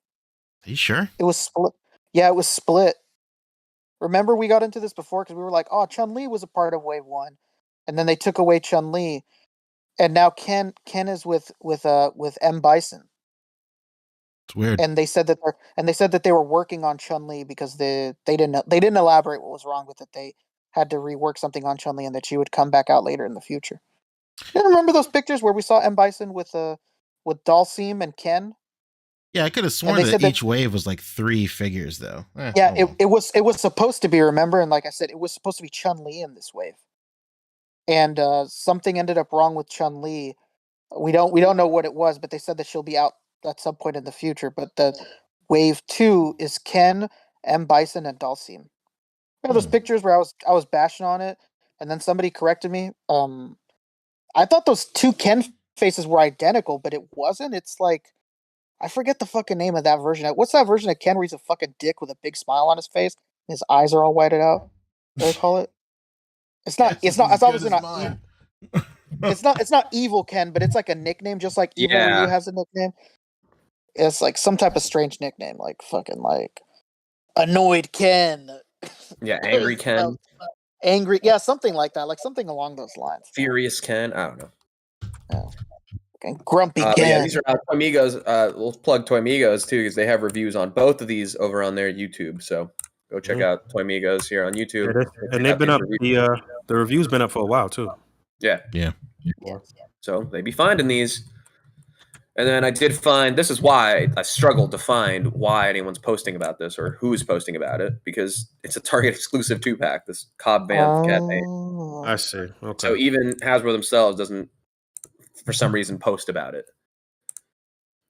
S6: Are you sure?
S7: It was split. Yeah, it was split. Remember we got into this before because we were like, oh, Chun-Li was a part of wave 1. And then they took away Chun-Li. And now Ken is with M Bison.
S6: It's weird.
S7: And they said that they were working on Chun-Li because they didn't elaborate what was wrong with it. They had to rework something on Chun-Li and that she would come back out later in the future. You remember those pictures where we saw M Bison with Dalsim and Ken?
S6: Yeah, I could have
S7: And
S6: sworn
S7: they
S6: that
S7: said that
S6: each wave was like 3 figures, though.
S7: yeah,
S6: Oh well.
S7: it was supposed to be, remember, and like I said, it was supposed to be Chun-Li in this wave. And something ended up wrong with Chun-Li. We don't know what it was, but they said that she'll be out at some point in the future. But the wave 2 is Ken, M Bison, and Dalsim. Those pictures where I was bashing on it, and then somebody corrected me. I thought those two Ken faces were identical, but it wasn't. It's like I forget the fucking name of that version. What's that version of Ken where he's a fucking dick with a big smile on his face and his eyes are all whited out? What do they call it? It's not.
S6: Guess
S7: It's not.
S6: as
S7: It's
S6: good
S7: obviously
S6: as
S7: not.
S6: mine.
S7: It's not. It's not Evil Ken, but it's like a nickname, just like Evil Ryu
S3: Yeah.
S7: has a nickname. It's like some type of strange nickname, like fucking like annoyed Ken.
S3: Yeah, Angry Ken,
S7: Angry, yeah, something like that, like something along those lines.
S3: Furious Ken. I don't know.
S7: Yeah. Okay. Grumpy
S3: But
S7: Ken.
S3: yeah, these are Toy Amigos. We'll plug Toy Amigos too because they have reviews on both of these over on their YouTube. So go check out Toy Amigos here on YouTube.
S5: And they've been up. The review's been up for a while too.
S3: Yeah.
S6: Yeah.
S3: So they be finding these. And then I did find this is why I struggled to find why anyone's posting about this or who's posting about it because it's a Target exclusive 2-pack. This Cobb Vanth Cat Bane.
S7: Oh.
S5: I see. Okay.
S3: So even Hasbro themselves doesn't, for some reason, post about it.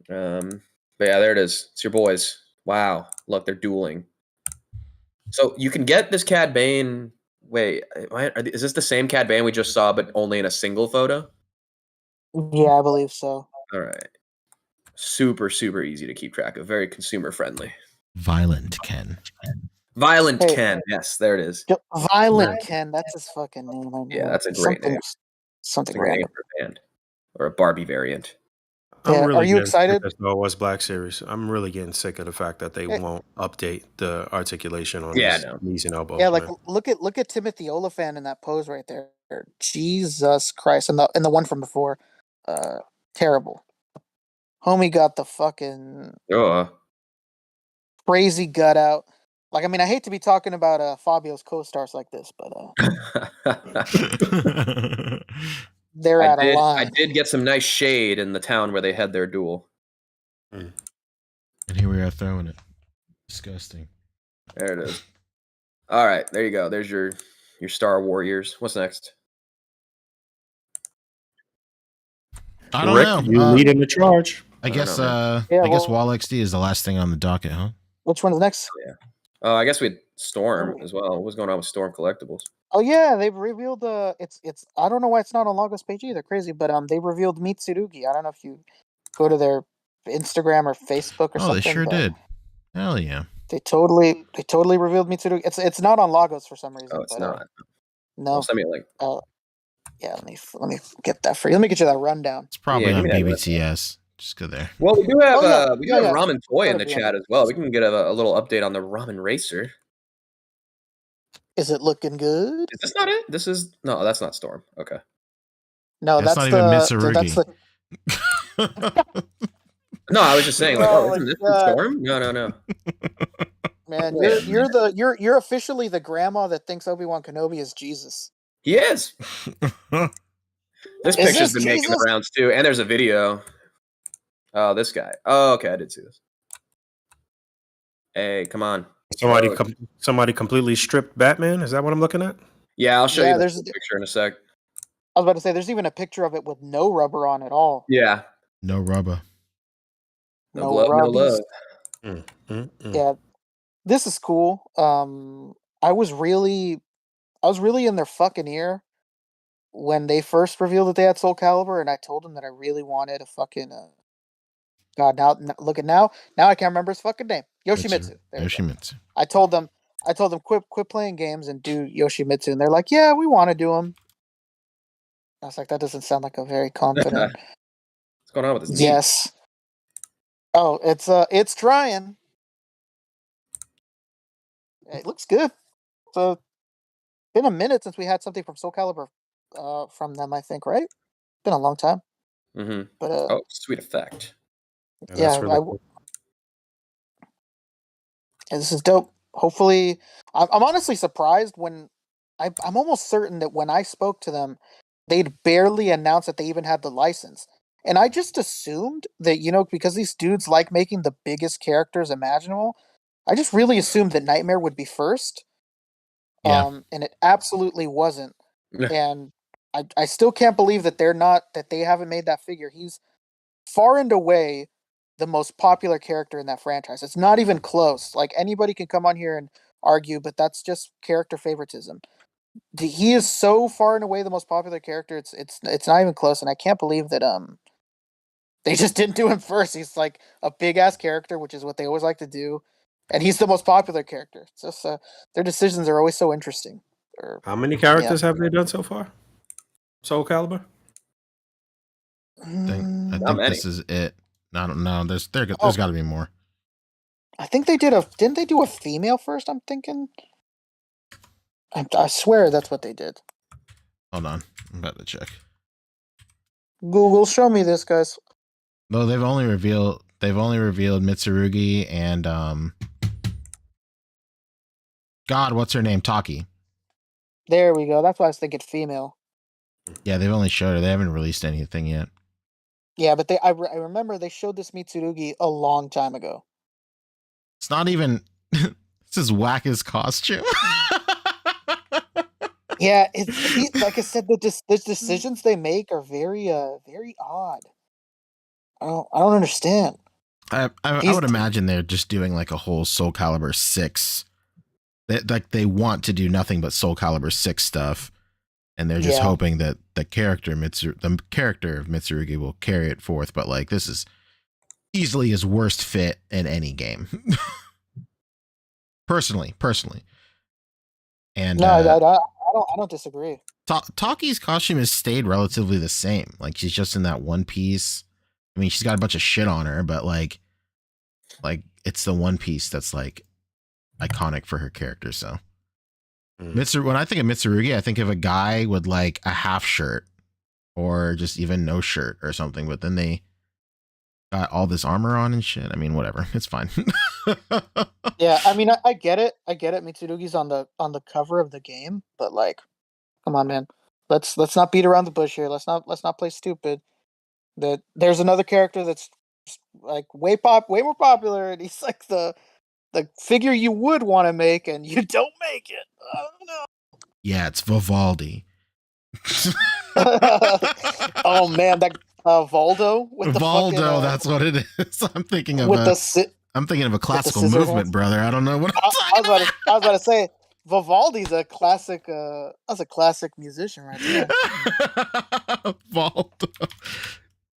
S3: But yeah, there it is. It's your boys. Wow, look, they're dueling. So you can get this Cad Bane. Wait, is this the same Cad Bane we just saw, but only in a single photo?
S7: Yeah, I believe so.
S3: All right. Super, super easy to keep track of. Very consumer friendly.
S6: Violent Ken.
S3: Violent
S7: Hey.
S3: Ken. Yes, there it is.
S7: Violent Ken, that's his fucking name. I know.
S3: Yeah, that's a great name.
S7: Something
S3: It's a great name
S7: random.
S3: for a band or a Barbie variant.
S7: Yeah,
S5: I'm really
S7: are you
S5: getting sick of
S7: excited?
S5: this Star Wars Black series. I'm really getting sick of the fact that they
S7: Hey.
S5: won't update the articulation on
S3: Yeah,
S5: his
S3: no.
S5: knees and elbows.
S7: Yeah, like
S5: man.
S7: look at Timothy Oliphant in that pose right there. Jesus Christ, and the one from before, terrible. Homie got the fucking
S3: Oh,
S7: crazy gut out. Like, I mean, I hate to be talking about Fabio's co-stars like this, but they're out of
S3: I
S7: line.
S3: did get some nice shade in the town where they had their duel.
S6: And here we are throwing it. Disgusting.
S3: There it is. All right, there you go. There's your Star Warriors. What's next?
S6: I don't
S5: Rick,
S6: know.
S5: you leading the charge.
S6: I guess
S3: know,
S7: Yeah,
S6: I guess
S7: well-
S6: Wall XD is the last thing on the docket, huh?
S7: Which one's next?
S3: Oh, I guess we had Storm as well. What's going on with Storm Collectibles?
S7: Oh yeah, they've revealed it's I don't know why it's not on Logos page either. Crazy, but they revealed Mitsurugi. I don't know if you go to their Instagram or Facebook or
S6: Oh,
S7: something.
S6: they sure
S7: but
S6: did. Hell yeah.
S7: They totally revealed Mitsurugi. It's not on Lagos for some reason.
S3: Oh, it's
S7: but,
S3: not.
S7: No.
S3: Well, send me a link.
S7: Yeah, let me get that for you. Let me get you that rundown.
S6: It's probably
S3: Yeah,
S6: on
S3: give me that
S6: BBTS. Just go there.
S3: Well, we do have
S7: Oh, yeah. Yeah.
S3: Ramen Toy in
S7: Gotta
S3: the
S7: be on
S3: chat
S7: it.
S3: as well. We can get a little update on the Ramen Racer.
S7: Is it looking good?
S3: Is this not it? This is no, that's not Storm. Okay.
S7: No,
S6: That's
S7: that's,
S6: not even
S7: the
S6: Mitsurugi.
S3: No, I was just saying, like,
S7: Oh
S3: oh,
S7: my
S3: isn't this
S7: God.
S3: Storm? No.
S7: man.
S3: Wait a
S7: You're officially the grandma that thinks Obi-Wan Kenobi is Jesus.
S3: He is. This
S7: Is
S3: picture's
S7: this
S3: been making the
S7: Jesus?
S3: rounds too, and there's a video. Oh, this guy. Oh, okay, I did see this. Hey, come on.
S5: Somebody completely stripped Batman. Is that what I'm looking at?
S3: Yeah, I'll show
S7: Yeah,
S3: you
S7: there's
S3: the picture in a sec.
S7: I was about to say there's even a picture of it with no rubber on at all.
S3: Yeah.
S6: No rubber.
S3: No glove, no
S7: rubbies.
S3: love.
S7: Yeah, this is cool. I was really in their fucking ear when they first revealed that they had Soul Calibur, and I told them that I really wanted a fucking God. Look at now I can't remember his fucking name. Yoshimitsu. There we go.
S6: Yoshimitsu.
S7: I told them quit playing games and do Yoshimitsu, and they're like, yeah, we want to do them. I was like, that doesn't sound like a very confident.
S3: What's going on with this? knee?
S7: Yes. Oh, it's trying. It looks good. So, been a minute since we had something from Soul Calibur, from them. I think, right? Been a long time.
S3: Mm-hmm.
S7: But
S3: Oh, sweet effect.
S7: yeah,
S5: Really
S7: yeah, this is dope. Hopefully, I'm honestly surprised when I'm almost certain that when I spoke to them, they'd barely announced that they even had the license, And I just assumed that, because these dudes like making the biggest characters imaginable, I just really assumed that Nightmare would be first.
S6: Yeah.
S7: And it absolutely wasn't. And I still can't believe that they haven't made that figure. He's far and away the most popular character in that franchise. It's not even close. Like, anybody can come on here and argue, but that's just character favoritism. He is so far and away the most popular character. It's not even close, and I can't believe that they just didn't do him first. He's like a big ass character, which is what they always like to do, and he's the most popular character. It's just their decisions are always so interesting.
S5: How many characters have they done so far? Soul Calibur?
S6: I think
S3: Not many.
S6: this is it. I don't know. There's got to be more.
S7: I think they didn't they do a female first? I'm thinking. I swear that's what they did.
S6: Hold on, I'm about to check.
S7: Google, show me this, guys.
S6: No, they've only revealed Mitsurugi and God, what's her name? Taki.
S7: There we go. That's why I was thinking female.
S6: Yeah, they've only showed her. They haven't released anything yet.
S7: Yeah, but I remember they showed this Mitsurugi a long time ago.
S6: It's not even. This is Wacka's costume.
S7: Yeah, it's like I said, the decisions they make are very very odd. I don't understand.
S6: I would imagine they're just doing like a whole Soul Calibur 6. They want to do nothing but Soul Calibur 6 stuff, and they're just hoping that the character of Mitsurugi will carry it forth. But like, this is easily his worst fit in any game. personally. And
S7: no, I don't disagree.
S6: Taki's costume has stayed relatively the same. Like, she's just in that one piece. I mean, she's got a bunch of shit on her, but like it's the one piece that's like iconic for her character. So when I think of Mitsurugi, I think of a guy with like a half shirt or just even no shirt or something, but then they got all this armor on and shit. I mean, whatever, it's fine.
S7: Yeah, I mean, I get it. Mitsurugi's on the cover of the game, but like, come on, man. Let's not beat around the bush here. Let's not play stupid. That there's another character that's like way more popular, and he's like the figure you would want to make, and you don't make it. I don't know.
S6: Yeah, it's Vivaldi.
S7: Oh man, that Voldo with the
S6: Voldo,
S7: fucking,
S6: that's what it is. I'm thinking of I'm thinking of a classical
S7: scissor
S6: movement,
S7: hands.
S6: brother. I don't know what I'm
S7: I
S6: talking
S7: was about to say Vivaldi's a classic. That's a classic musician right there.
S6: Voldo.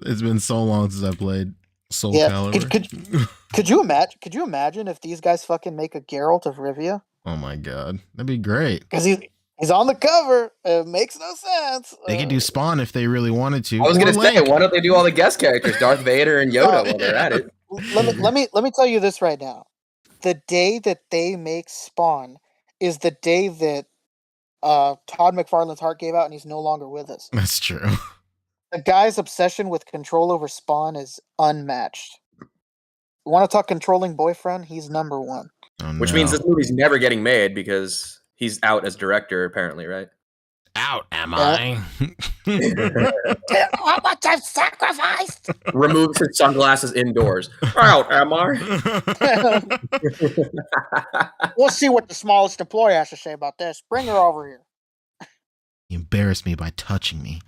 S6: It's been so long since I played Soul Calibur.
S7: Could you imagine? Could you imagine if these guys fucking make a Geralt of Rivia?
S6: Oh my god, that'd be great.
S7: Because he's on the cover. It makes no sense.
S6: They could do Spawn if they really wanted to.
S3: I was gonna say, why don't they do all the guest characters, Darth Vader and Yoda, while they're at it?
S7: Let me tell you this right now. The day that they make Spawn is the day that Todd McFarlane's heart gave out and he's no longer with us.
S6: That's true.
S7: The guy's obsession with control over Spawn is unmatched. You want to talk controlling boyfriend? He's number one.
S6: Oh,
S3: Which means this movie's never getting made because he's out as director, apparently, right?
S6: Out, am I?
S7: How much I've sacrificed?
S3: Removes his sunglasses indoors. Out, am I?
S7: We'll see what the smallest employee has to say about this. Bring her over here.
S6: You embarrassed me by touching me.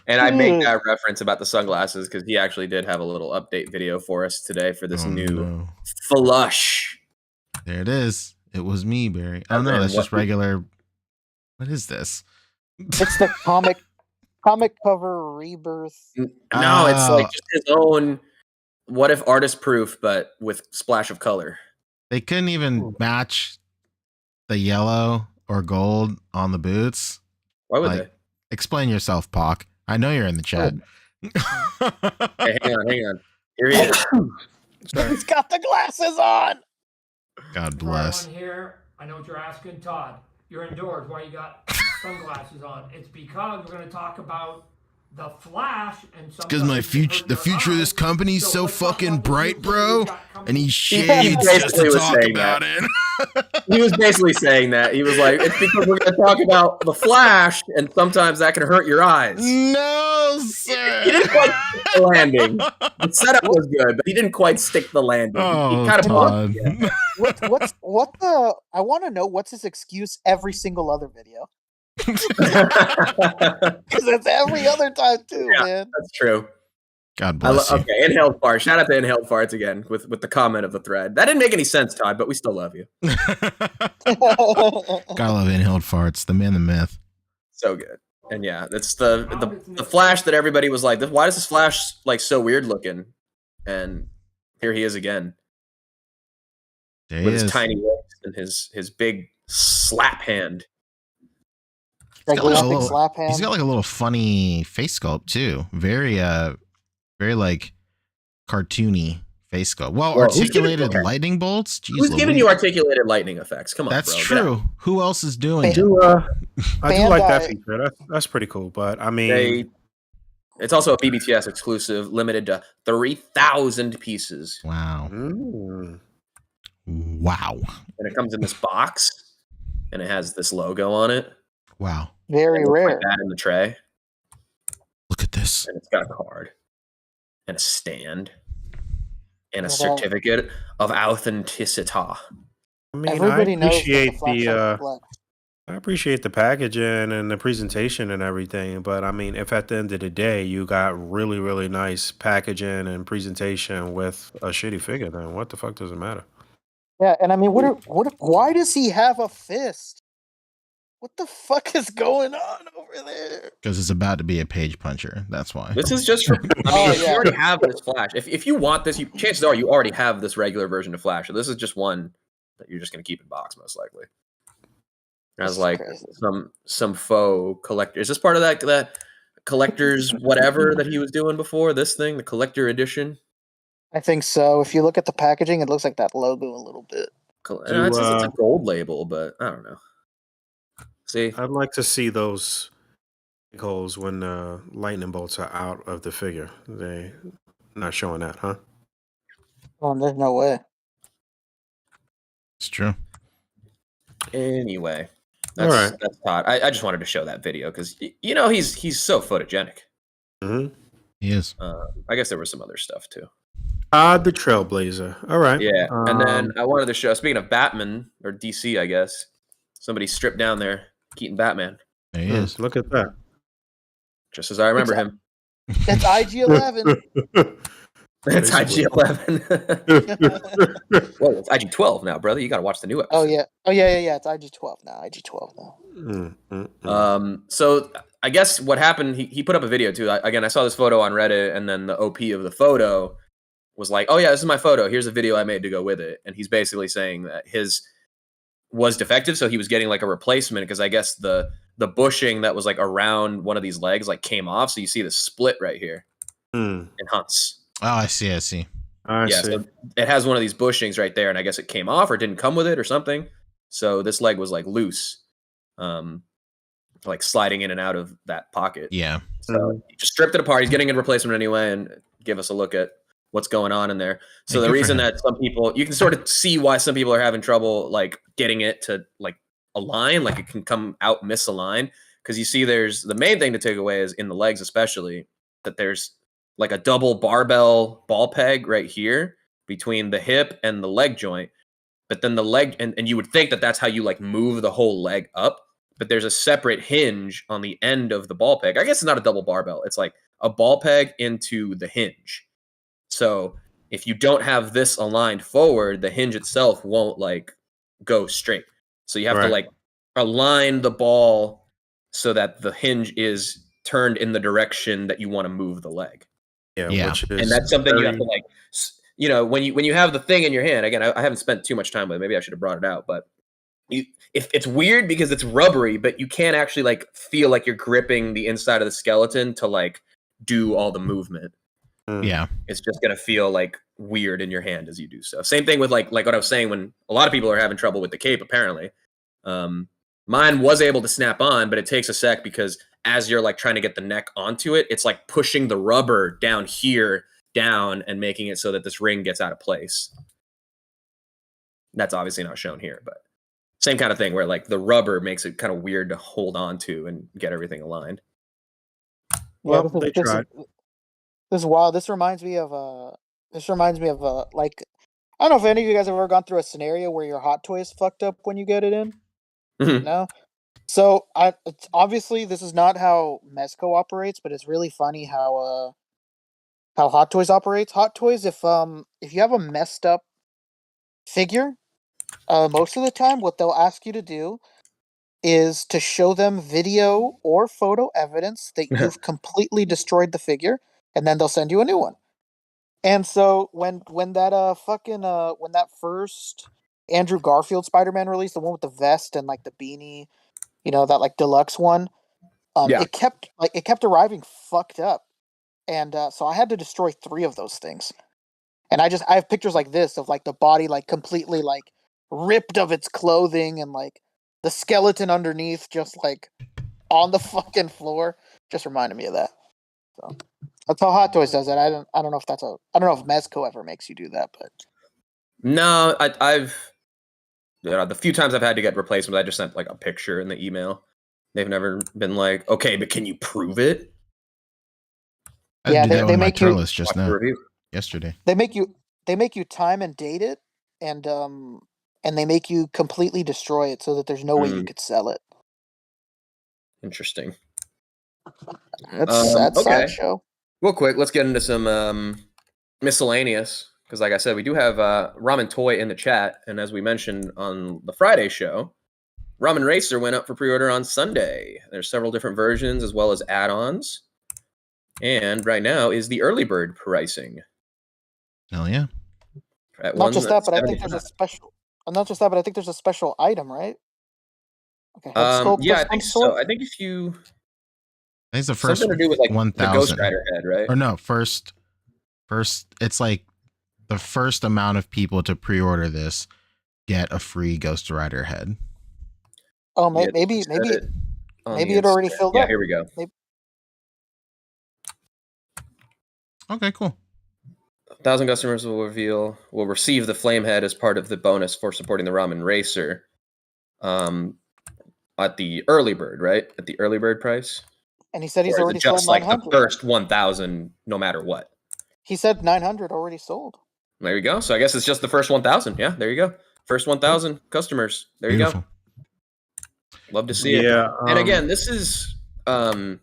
S3: And I make that reference about the sunglasses because he actually did have a little update video for us today for this new flush.
S6: There it is. It was me, Barry. Oh no, that's just regular. What is this?
S7: It's the comic cover rebirth.
S3: No, it's like just his own what if artist proof, but with splash of color.
S6: They couldn't even match the yellow or gold on the boots.
S3: Why would they?
S6: Explain yourself, Pac. I know you're in the chat.
S3: Hey, hang on. Here he is.
S7: He's got the glasses on.
S6: God bless.
S8: For everyone here, I know what you're asking, Todd. You're indoors. Why you got sunglasses on? It's because we're going to talk about the Flash and
S6: Because my future, the future of this company's so fucking bright, bro. And he
S3: He
S6: shades just to
S3: basically was
S6: talk
S3: saying
S6: about
S3: that.
S6: it.
S3: He was basically saying that. He was like, it's because we're going to talk about the Flash, and sometimes that can hurt your eyes.
S6: No, sir.
S3: He didn't quite stick the landing. The setup was good, but he didn't quite stick the landing.
S6: Oh,
S3: he kind of
S6: Todd.
S7: What the? I want to know what's his excuse every single other video. Because it's every other time too,
S3: Yeah.
S7: man.
S3: That's true.
S6: God bless you.
S3: Okay, Inhaled Fart. Shout out to Inhaled Farts again with the comment of the thread. That didn't make any sense, Todd, but we still love you.
S6: Gotta love Inhaled Farts, the man, the myth.
S3: So good. And yeah, it's the Flash that everybody was like, why is this Flash like so weird looking? And here he is again.
S6: There
S3: with
S6: he
S3: his
S6: is.
S3: tiny lips and his big slap hand.
S7: Gigantic slap hand.
S6: He's got like a little funny face sculpt too. Very like cartoony face sculpt. Well, articulated lightning bolts. Jeez,
S3: who's giving you articulated lightning effects? Come on,
S6: that's
S3: bro.
S6: true. Who else is doing it?
S5: I do like that feature. That's pretty cool. But I mean,
S3: it's also a BBTS exclusive, limited to 3,000 pieces.
S6: Wow. Wow.
S3: And it comes in this box, and it has this logo on it.
S6: Wow.
S7: Very rare.
S3: Like that in the tray.
S6: Look at this.
S3: And it's got a card, and a stand, and a certificate of authenticity.
S5: I mean,
S7: Everybody
S5: I appreciate the packaging and the presentation and everything, but I mean, if at the end of the day you got really, really nice packaging and presentation with a shitty figure, then what the fuck does it matter?
S7: Yeah, and I mean, why does he have a fist? What the fuck is going on over there?
S6: Because it's about to be a page puncher. That's why.
S3: This is just for. I mean, if you already have this Flash, if you want this, chances are you already have this regular version of Flash. So this is just one that you're just going to keep in box, most likely. As like some faux collector. Is this part of that collector's whatever that he was doing before? This thing, the collector edition.
S7: I think so. If you look at the packaging, it looks like that logo a little bit.
S3: It's a gold label, but I don't know. See,
S5: I'd like to see those holes when lightning bolts are out of the figure. They not showing that, huh?
S7: Oh, there's no way.
S6: It's true.
S3: Anyway, that's Todd. I just wanted to show that video because he's so photogenic.
S5: Mm-hmm.
S6: He is.
S3: I guess there was some other stuff too.
S5: The Trailblazer. All right.
S3: Yeah, and then I wanted to show. Speaking of Batman or DC, I guess somebody stripped down there Keaton Batman.
S6: There he is.
S5: Look at that.
S3: Just as I remember him.
S7: It's IG-11.
S3: It's IG-11. Well, it's IG-12 now, brother. You got to watch the new episode.
S7: Oh yeah. It's IG-12 now. IG-12 now.
S3: So I guess what happened? He put up a video too. I saw this photo on Reddit, and then the OP of the photo was like, "Oh yeah, this is my photo. Here's a video I made to go with it." And he's basically saying that his was defective, so he was getting like a replacement because I guess the bushing that was like around one of these legs like came off. So you see the split right here in Hunts.
S6: Oh, I see.
S5: I see.
S3: So it has one of these bushings right there, and I guess it came off or didn't come with it or something. So this leg was like loose, like sliding in and out of that pocket.
S6: Yeah.
S3: So he just stripped it apart. He's getting a replacement anyway, and give us a look at what's going on in there. So the reason that some people, you can sort of see why some people are having trouble like getting it to like align, like it can come out misaligned, because you see there's the main thing to take away is in the legs especially that there's like a double barbell ball peg right here between the hip and the leg joint. But then the leg, and you would think that that's how you like move the whole leg up, but there's a separate hinge on the end of the ball peg. I guess it's not a double barbell. It's like a ball peg into the hinge. So if you don't have this aligned forward, the hinge itself won't like go straight. So you have to like align the ball so that the hinge is turned in the direction that you want to move the leg.
S6: Yeah.
S3: And that's something you have to like, when you have the thing in your hand, again, I haven't spent too much time with it. Maybe I should have brought it out, but if it's weird because it's rubbery, but you can't actually like feel like you're gripping the inside of the skeleton to like do all the movement.
S6: Yeah.
S3: It's just going to feel like weird in your hand as you do so. Same thing with like what I was saying when a lot of people are having trouble with the cape, apparently. Mine was able to snap on, but it takes a sec because as you're like trying to get the neck onto it, it's like pushing the rubber down here down and making it so that this ring gets out of place. That's obviously not shown here, but same kind of thing where like the rubber makes it kind of weird to hold on to and get everything aligned.
S7: Yeah,
S5: Well, they tried.
S7: This is wild. This reminds me of like, I don't know if any of you guys have ever gone through a scenario where your hot toy is fucked up when you get it in.
S3: Mhm.
S7: No. So it's obviously this is not how Mezco operates, but it's really funny how Hot Toys operates. Hot Toys, if you have a messed up figure, most of the time what they'll ask you to do is to show them video or photo evidence that you've completely destroyed the figure, and then they'll send you a new one. And so when that first Andrew Garfield Spider-Man release, the one with the vest and like the beanie, that like deluxe one,
S3: Yeah.
S7: it kept arriving fucked up, and so I had to destroy 3 of those things. And I have pictures like this of like the body like completely like ripped of its clothing and like the skeleton underneath just like on the fucking floor. Just reminded me of that. So that's how Hot Toys does it. I don't know if I don't know if Mezco ever makes you do that, but
S3: No, I've the few times I've had to get replacements, I just sent like a picture in the email. They've never been like, okay, but can you prove it?
S6: I
S7: yeah,
S6: did that
S7: they
S6: with my
S7: make you
S6: Turles just
S3: Watch the
S6: now,
S3: review.
S6: yesterday.
S7: they make you time and date it, and they make you completely destroy it so that there's no way you could sell it.
S3: Interesting.
S7: That's sad
S3: Okay.
S7: sideshow.
S3: Real quick, let's get into some miscellaneous because, like I said, we do have Ramen Toy in the chat, and as we mentioned on the Friday show, Ramen Racer went up for pre-order on Sunday. There's several different versions as well as add-ons, and right now is the early bird pricing.
S6: Hell yeah!
S3: At
S7: Not just that, but I think
S3: 175.
S7: there's a special. Not just that, but I think there's a special item, right? Okay, head sculpt
S3: Yeah,
S7: of
S3: I
S7: some
S3: think
S7: sort.
S3: so. I think if you
S6: I think it's the first
S3: something to do with like the Ghost
S6: 1,000
S3: Rider head, right?
S6: or no, first. It's like the first amount of people to pre-order this get a free Ghost Rider head.
S7: Oh,
S3: Yeah,
S7: maybe
S3: you said it on
S7: maybe
S3: the
S7: it already
S3: Instagram.
S7: filled
S3: Yeah,
S7: up.
S3: here we go.
S6: Okay, cool.
S3: 1,000 customers will receive the flame head as part of the bonus for supporting the Ramen Racer. At the early bird, right? At the early bird price.
S7: And he said he's
S3: Or is
S7: already
S3: it just
S7: sold
S3: like the
S7: 900.
S3: first 1,000, no matter what?
S7: He said 900 already sold.
S3: There you go. So I guess it's just the first 1,000. Yeah, there you go. First 1,000 customers. There
S6: Beautiful.
S3: you go. Love to see it.
S5: Yeah.
S3: And again, this is a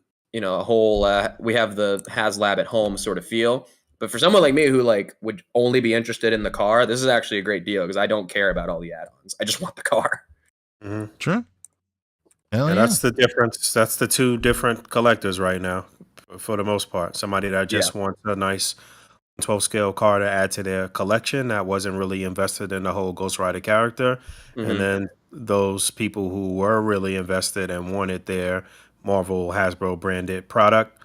S3: whole we have the HasLab at home sort of feel. But for someone like me who like would only be interested in the car, this is actually a great deal because I don't care about all the add-ons. I just want the car.
S6: True. Hell
S5: Yeah,
S6: yeah!
S5: that's the difference. That's the 2 different collectors right now, for the most part. Somebody that just wants a nice 12 scale car to add to their collection that wasn't really invested in the whole Ghost Rider character, and then those people who were really invested and wanted their Marvel Hasbro branded product,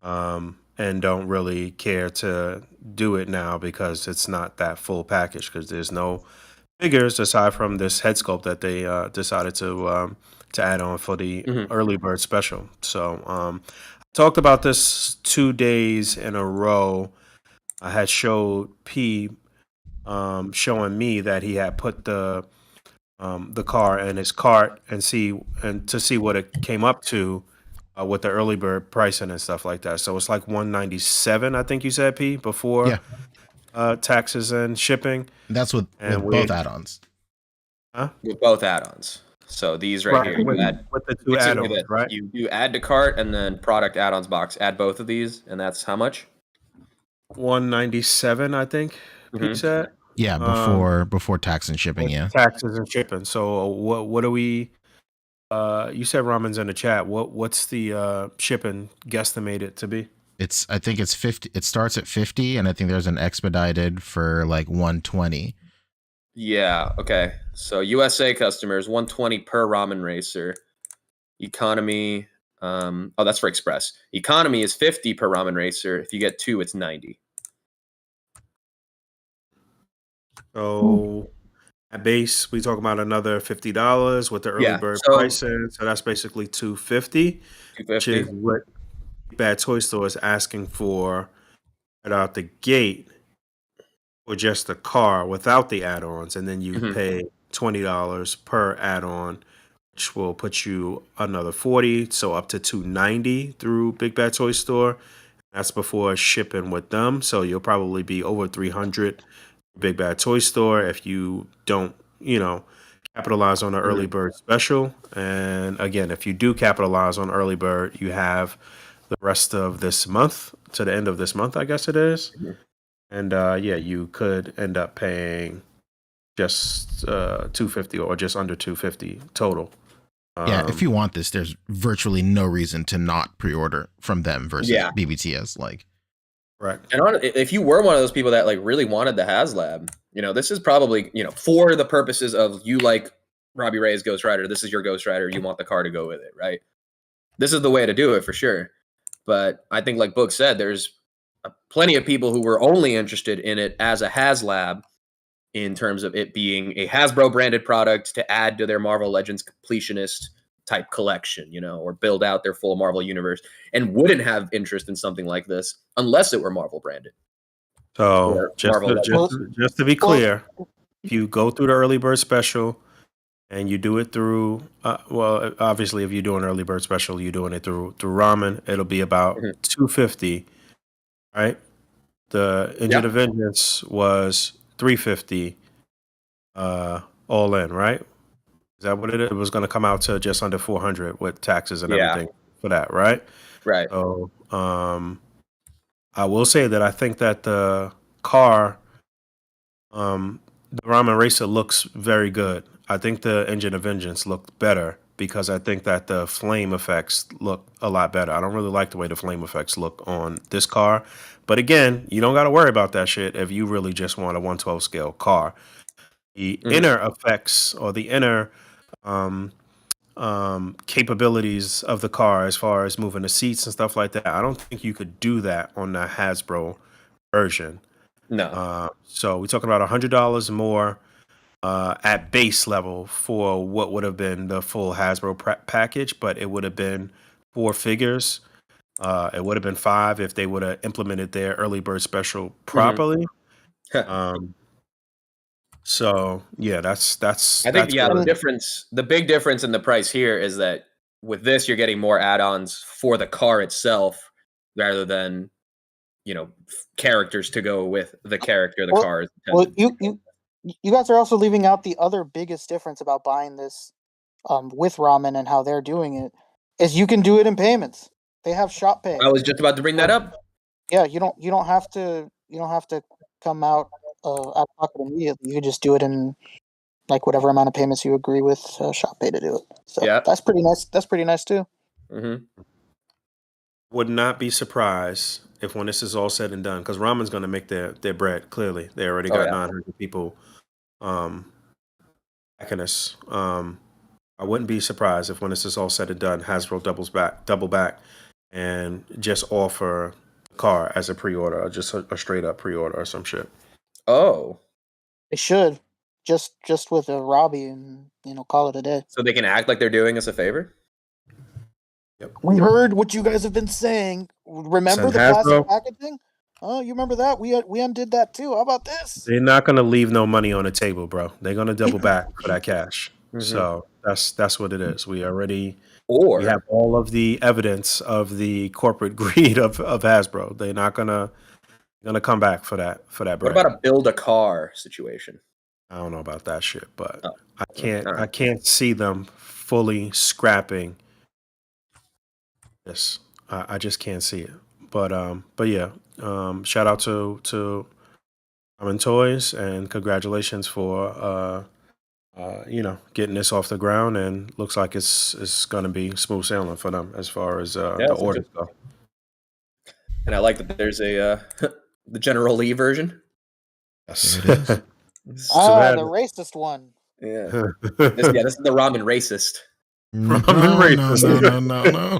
S5: and don't really care to do it now because it's not that full package because there's no figures aside from this head sculpt that they decided to add on for the early bird special. So talked about this 2 days in a row. I had showed P showing me that he had put the car in his cart and to see what it came up to with the early bird pricing and stuff like that. So it's like 197, I think you said, P, before taxes and shipping.
S6: That's with both add-ons.
S5: Huh?
S3: With both add-ons. So these right here, you add
S5: with the 2
S3: it's either
S5: add-ons,
S3: that
S5: right?
S3: you add to cart and then product add-ons box. Add both of these, and that's how much?
S5: 197, I think. P said.
S6: Yeah, before tax and shipping. Yeah,
S5: taxes and shipping. So what do we? You said ramen's in the chat. What's the shipping guesstimated to be?
S6: I think it's 50. It starts at 50, and I think there's an expedited for like 120.
S3: Yeah. Okay. So USA customers 120 per Ramen Racer. Economy. That's for Express. Economy is 50 per Ramen Racer. If you get 2, it's 90.
S5: So At base, we talk about another $50 with the early
S3: Yeah,
S5: bird
S3: so
S5: pricing. So that's basically $250, which is
S3: 250.
S5: what Bad Toy Store is asking for right out the gate for just the car without the add-ons, and then you
S3: Mhm.
S5: pay $20 per add-on, which will put you another 40, so up to 290 through Big Bad Toy Store. That's before shipping with them, so you'll probably be over 300 Big Bad Toy Store if you don't, capitalize on the early
S3: Mhm.
S5: bird special. And again, if you do capitalize on early bird, you have the rest of this month to the end of this month, I guess it is.
S3: Mhm.
S5: And yeah, you could end up paying just 250 or just under 250 total.
S6: Yeah, if you want this, there's virtually no reason to not pre-order from them versus
S3: Yeah.
S6: BBTS. Like,
S5: Right.
S3: And if you were one of those people that like really wanted the HasLab, this is probably, for the purposes of you like Robbie Ray's Ghost Rider, this is your Ghost Rider, you want the car to go with it, right? This is the way to do it for sure. But I think like Boog said, there's plenty of people who were only interested in it as a HasLab in terms of it being a Hasbro branded product to add to their Marvel Legends completionist type collection, or build out their full Marvel universe, and wouldn't have interest in something like this unless it were Marvel branded
S5: So
S3: or
S5: just
S3: Marvel
S5: to,
S3: Legends.
S5: just, just to be
S7: Well,
S5: clear, if you go through the early bird special and you do it through, well, obviously if you do an early bird special, you're doing it through ramen. It'll be about
S3: Mhm.
S5: $250, right? The Engine
S3: Yeah.
S5: of Vengeance was $350, all in, right? Is that what it is? It was going to come out to just under 400 with taxes and
S3: Yeah.
S5: everything for that, right?
S3: Right.
S5: So, I will say that I think that the car, the Ramen Racer looks very good. I think the Engine of Vengeance looked better because I think that the flame effects look a lot better. I don't really like the way the flame effects look on this car. But again, you don't got to worry about that shit if you really just want a 112 scale car. The
S3: Mhm.
S5: inner effects or the inner capabilities of the car as far as moving the seats and stuff like that, I don't think you could do that on the Hasbro version.
S3: No.
S5: So we're talking about $100 more at base level for what would have been the full Hasbro package, but it would have been four figures. It would have been five if they would have implemented their early bird special
S3: Mhm.
S5: properly. Um, so yeah, that's
S3: I think
S5: where
S3: the big difference in the price here is that with this you're getting more add-ons for the car itself rather than characters to go with the character the
S7: well,
S3: car is
S7: well,
S3: intended.
S7: you guys are also leaving out the other biggest difference about buying this with ramen and how they're doing it is you can do it in payments. They have shop pay.
S3: I was just about to bring that up.
S7: Yeah, you don't have to come out out of pocket immediately. You can just do it in like whatever amount of payments you agree with shop pay to do it. So
S3: Yeah.
S7: that's pretty nice. That's pretty nice too.
S3: Mm-hmm.
S5: would not be surprised if when this is all said and done, because ramen's going to make their bread. Clearly, they already
S3: Oh,
S5: got
S3: yeah.
S5: 900 people backing this. I wouldn't be surprised if when this is all said and done, Hasbro double back, and just offer the car as a pre-order, or just a straight up pre-order or some shit.
S3: Oh,
S7: They should just with a Robbie and call it a day.
S3: so they can act like they're doing us a favor?
S7: We heard what you guys have been saying. Remember
S5: Send
S7: the plastic
S5: Hasbro.
S7: packaging? Oh, you remember that? We undid that too. How about this?
S5: They're not going to leave no money on the table, bro. They're going to double back for that cash.
S3: Mhm.
S5: So that's what it is. We
S3: Or
S5: have all of the evidence of the corporate greed of Hasbro. They're not gonna come back for that
S3: what
S5: bread.
S3: about a build a car situation?
S5: I don't know about that shit, but
S3: Oh,
S5: I can't
S3: all right.
S5: I can't see them fully scrapping this. I just can't see it. But yeah. Shout out to Ramen Toys and congratulations for getting this off the ground, and looks like it's going to be smooth sailing for them as far as the
S3: it's
S5: orders go.
S3: And I like that there's a the General Lee version.
S5: Yes.
S6: There it is.
S7: The racist one.
S3: Yeah. This is the ramen racist.
S6: No,
S5: Ramen
S6: no,
S5: racist.
S6: no.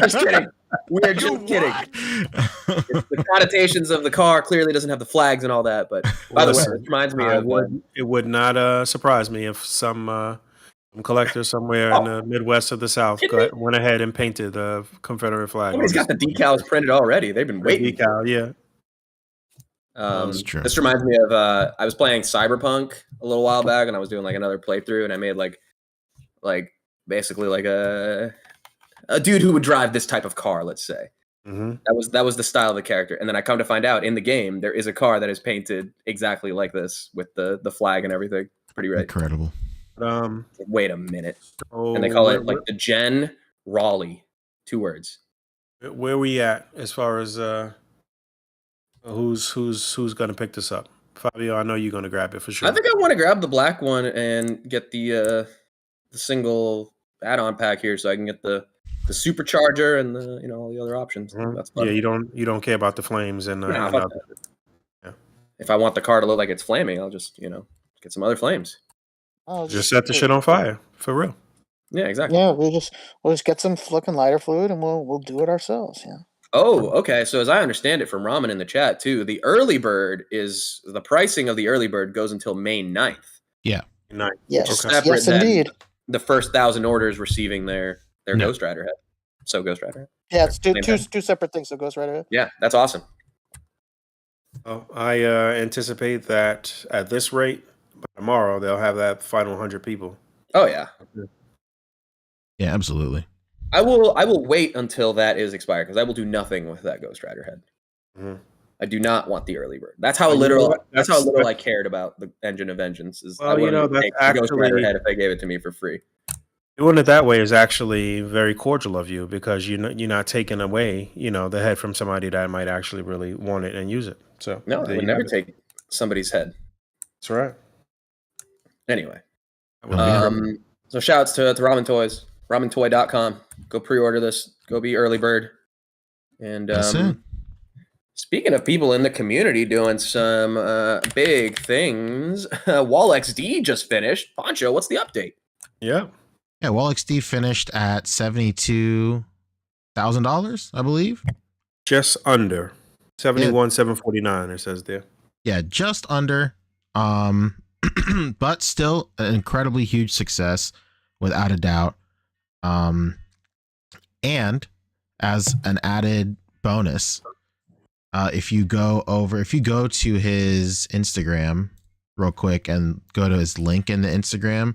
S3: Just kidding. We're just kidding. It's the connotations of the car clearly doesn't have the flags and all that. But by the way,
S5: Listen,
S3: this reminds me
S5: I
S3: of
S5: would. It would not surprise me if some collector somewhere in the Midwest of the South went ahead and painted the Confederate flag.
S3: somebody's got the decals printed already. They've been
S5: the
S3: waiting.
S5: decal. Yeah.
S6: That's true.
S3: This reminds me of I was playing Cyberpunk a little while back, and I was doing like another playthrough, and I made like basically like a dude who would drive this type of car, let's say.
S5: Mm-hmm.
S3: That was the style of the character, and then I come to find out in the game there is a car that is painted exactly like this with the flag and everything. Pretty right.
S6: Incredible.
S3: Wait a minute,
S5: Oh,
S3: and they call it like the Gen Raleigh, 2 words.
S5: Where we at as far as who's gonna pick this up? Fabio, I know you're gonna grab it for sure.
S3: I think I want to grab the black one and get the single add-on pack here, so I can get the supercharger and the all the other options. That's fun.
S5: Yeah, you don't care about the flames and
S3: Nah, fuck that.
S5: Yeah.
S3: If I want the car to look like it's flaming, I'll just get some other flames.
S7: Oh,
S5: just set the shit on fire for real.
S3: Yeah, exactly.
S7: Yeah, we'll just get some fucking lighter fluid and we'll do it ourselves. Yeah.
S3: Oh, okay. So as I understand it from Ramen in the chat too, the early bird is the pricing of the early bird goes until May 9th.
S6: Yeah.
S5: Nice.
S7: Yes.
S3: Okay.
S7: Yes, indeed.
S3: The first 1,000 orders receiving their Ghost Rider head. So Ghost Rider head.
S7: Yeah, it's two separate things. So it goes right ahead.
S3: Yeah, that's awesome.
S5: Well, I anticipate that at this rate, by tomorrow they'll have that final 100 people.
S3: Oh yeah.
S6: Yeah, absolutely.
S3: I will wait until that is expired because I will do nothing with that Ghost Rider head.
S5: Mm-hmm.
S3: I do not want the early bird. That's how little I cared about the Engine of Vengeance. I wouldn't take the Ghost Rider head if they gave it to me for free.
S5: Doing it that way is actually very cordial of you because you're not taking away the head from somebody that might actually really want it and use it. So
S3: no, I would never take somebody's head.
S5: That's right.
S3: Anyway, so shouts to Ramen Toys, ramentoy.com. Go pre-order this. Go be early bird. And speaking of people in the community doing some big things, Wall XD just finished. Poncho, what's the update?
S5: Yeah,
S6: Wall XD finished at $72,000, I believe.
S5: Just under 71,749. It says there.
S6: Yeah, just under. But still an incredibly huge success, without a doubt. And as an added bonus, if you go to his Instagram real quick and go to his link in the Instagram,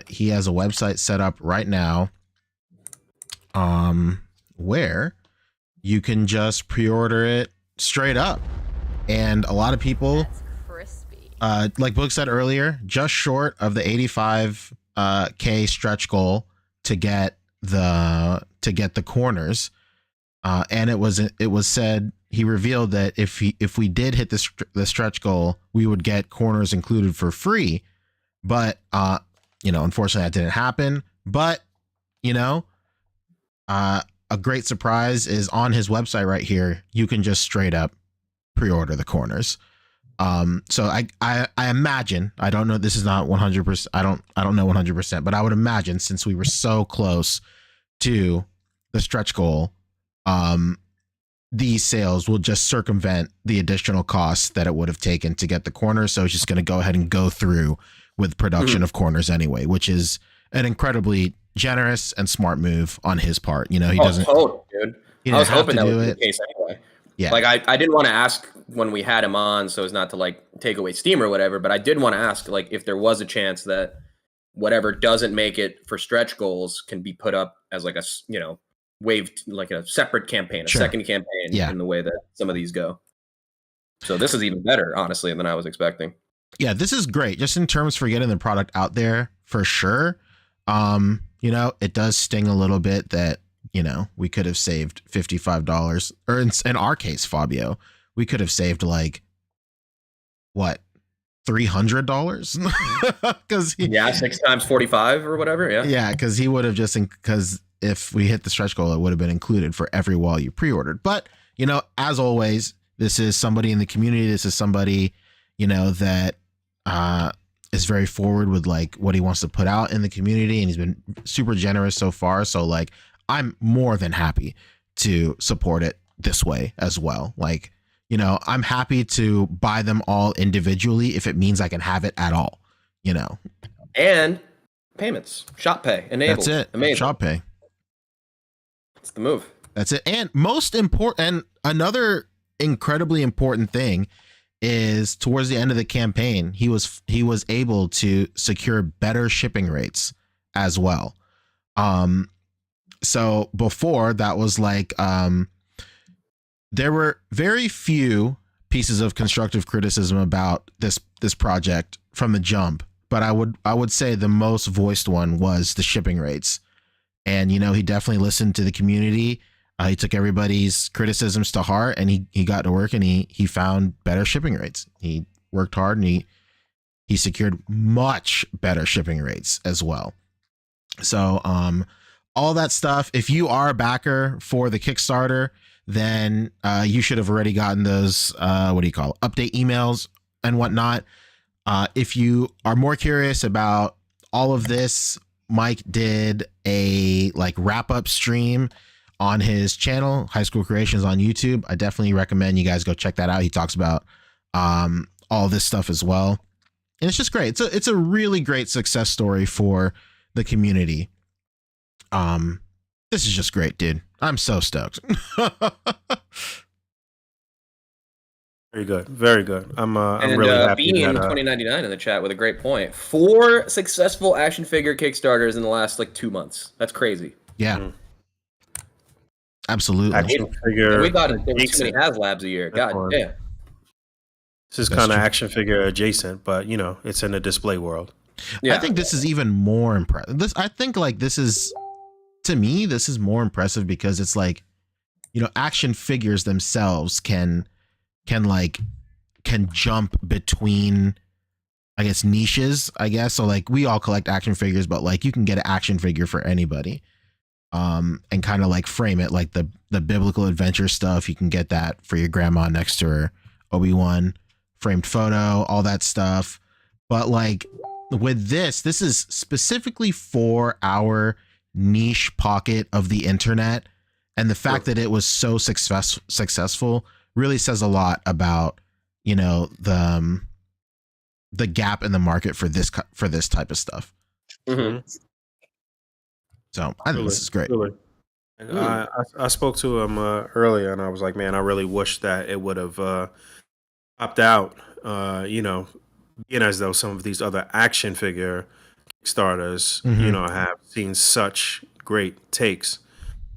S6: he has a website set up right now, where you can just pre-order it straight up. And a lot of people, like Boog said earlier, just short of the 85K stretch goal to get the corners. And it was said, he revealed that if we did hit the stretch goal, we would get corners included for free. But unfortunately that didn't happen. But a great surprise is on his website right here. You can just straight up pre-order the corners. So I imagine, I don't know, this is not 100%. I don't know 100%, but I would imagine, since we were so close to the stretch goal, these sales will just circumvent the additional costs that it would have taken to get the corners. So it's just going to go ahead and go through with production of corners anyway, which is an incredibly generous and smart move on his part. He doesn't.
S3: Totally, dude. I was hoping that was the case anyway.
S6: Yeah.
S3: Like I didn't want to ask when we had him on so as not to like take away steam or whatever, but I did want to ask like if there was a chance that whatever doesn't make it for stretch goals can be put up as like a waived, like a separate campaign, a second campaign in the way that some of these go. So this is even better, honestly, than I was expecting.
S6: Yeah, this is great just in terms for getting the product out there for sure. It does sting a little bit that we could have saved $55, or in our case, Fabio, we could have saved like what, $300? Because
S3: 6 times 45 or whatever.
S6: Yeah, because he would have because if we hit the stretch goal, it would have been included for every wall you pre-ordered. But as always, this is somebody in the community. This is somebody that is very forward with like what he wants to put out in the community, and he's been super generous so far. So like I'm more than happy to support it this way as well. Like, you know, I'm happy to buy them all individually if it means I can have it at all, you know.
S3: And payments, shop pay enabled.
S6: That's it.
S3: Amazing.
S6: Shop pay.
S3: That's the move.
S6: That's it. And most important, and another incredibly important thing is towards the end of the campaign, he was able to secure better shipping rates as well. So before that was like, there were very few pieces of constructive criticism about this project from the jump, but I would say the most voiced one was the shipping rates. And, you know, he definitely listened to the community. He took everybody's criticisms to heart, and he got to work, and he found better shipping rates. He worked hard, and he secured much better shipping rates as well. So all that stuff, if you are a backer for the Kickstarter, then you should have already gotten those update emails and whatnot. If you are more curious about all of this, Mike did a like wrap up stream on his channel, High School Creations on YouTube. I definitely recommend you guys go check that out. He talks about all this stuff as well, and it's just great. It's a really great success story for the community. This is just great, dude. I'm so stoked.
S5: Very good, very good. I'm
S3: And
S5: really happy.
S3: Bean
S5: That,
S3: 2099 in the chat with a great point. 4 successful action figure Kickstarters in the last like 2 months. That's crazy.
S6: Yeah, absolutely.
S5: action figure.
S3: And we thought there were too many
S5: adjacent.
S3: HasLabs a year.
S5: That's
S3: God
S5: fine.
S3: damn.
S5: This is
S6: That's
S5: kind of
S6: true.
S5: action figure adjacent, but you know, it's in the display world.
S3: Yeah.
S6: I think this is even more impressive. I think like this is, to me, this is more impressive because it's like, you know, action figures themselves can jump between, I guess, niches, I guess. So like we all collect action figures, but like you can get an action figure for anybody. And kind of like frame it like the biblical adventure stuff. You can get that for your grandma next to her Obi-Wan framed photo, all that stuff. But like with this is specifically for our niche pocket of the internet, and the fact that it was so successful really says a lot about, you know, the gap in the market for this type of stuff.
S3: Mhm.
S6: So I think this is great.
S5: Really. And I spoke to him earlier, and I was like, man, I really wish that it would have popped out. You know, being as though some of these other action figure Kickstarters, you know, have seen such great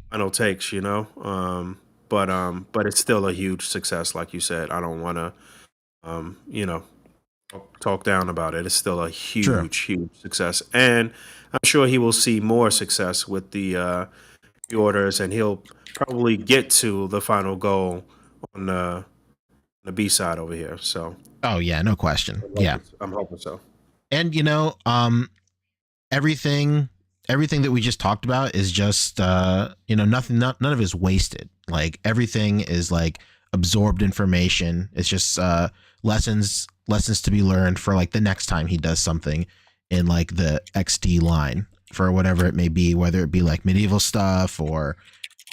S5: final takes, you know. But it's still a huge success, like you said. I don't want to, you know, talk down about it. It's still a huge success, and I'm sure he will see more success with the orders, and he'll probably get to the final goal on the B side over here. So,
S6: Oh yeah, no question. Yeah.
S5: I'm hoping so.
S6: And you know, everything that we just talked about is just you know, none of it is wasted. Like everything is like absorbed information. It's just lessons to be learned for like the next time he does something in like the XD line for whatever it may be, whether it be like medieval stuff or,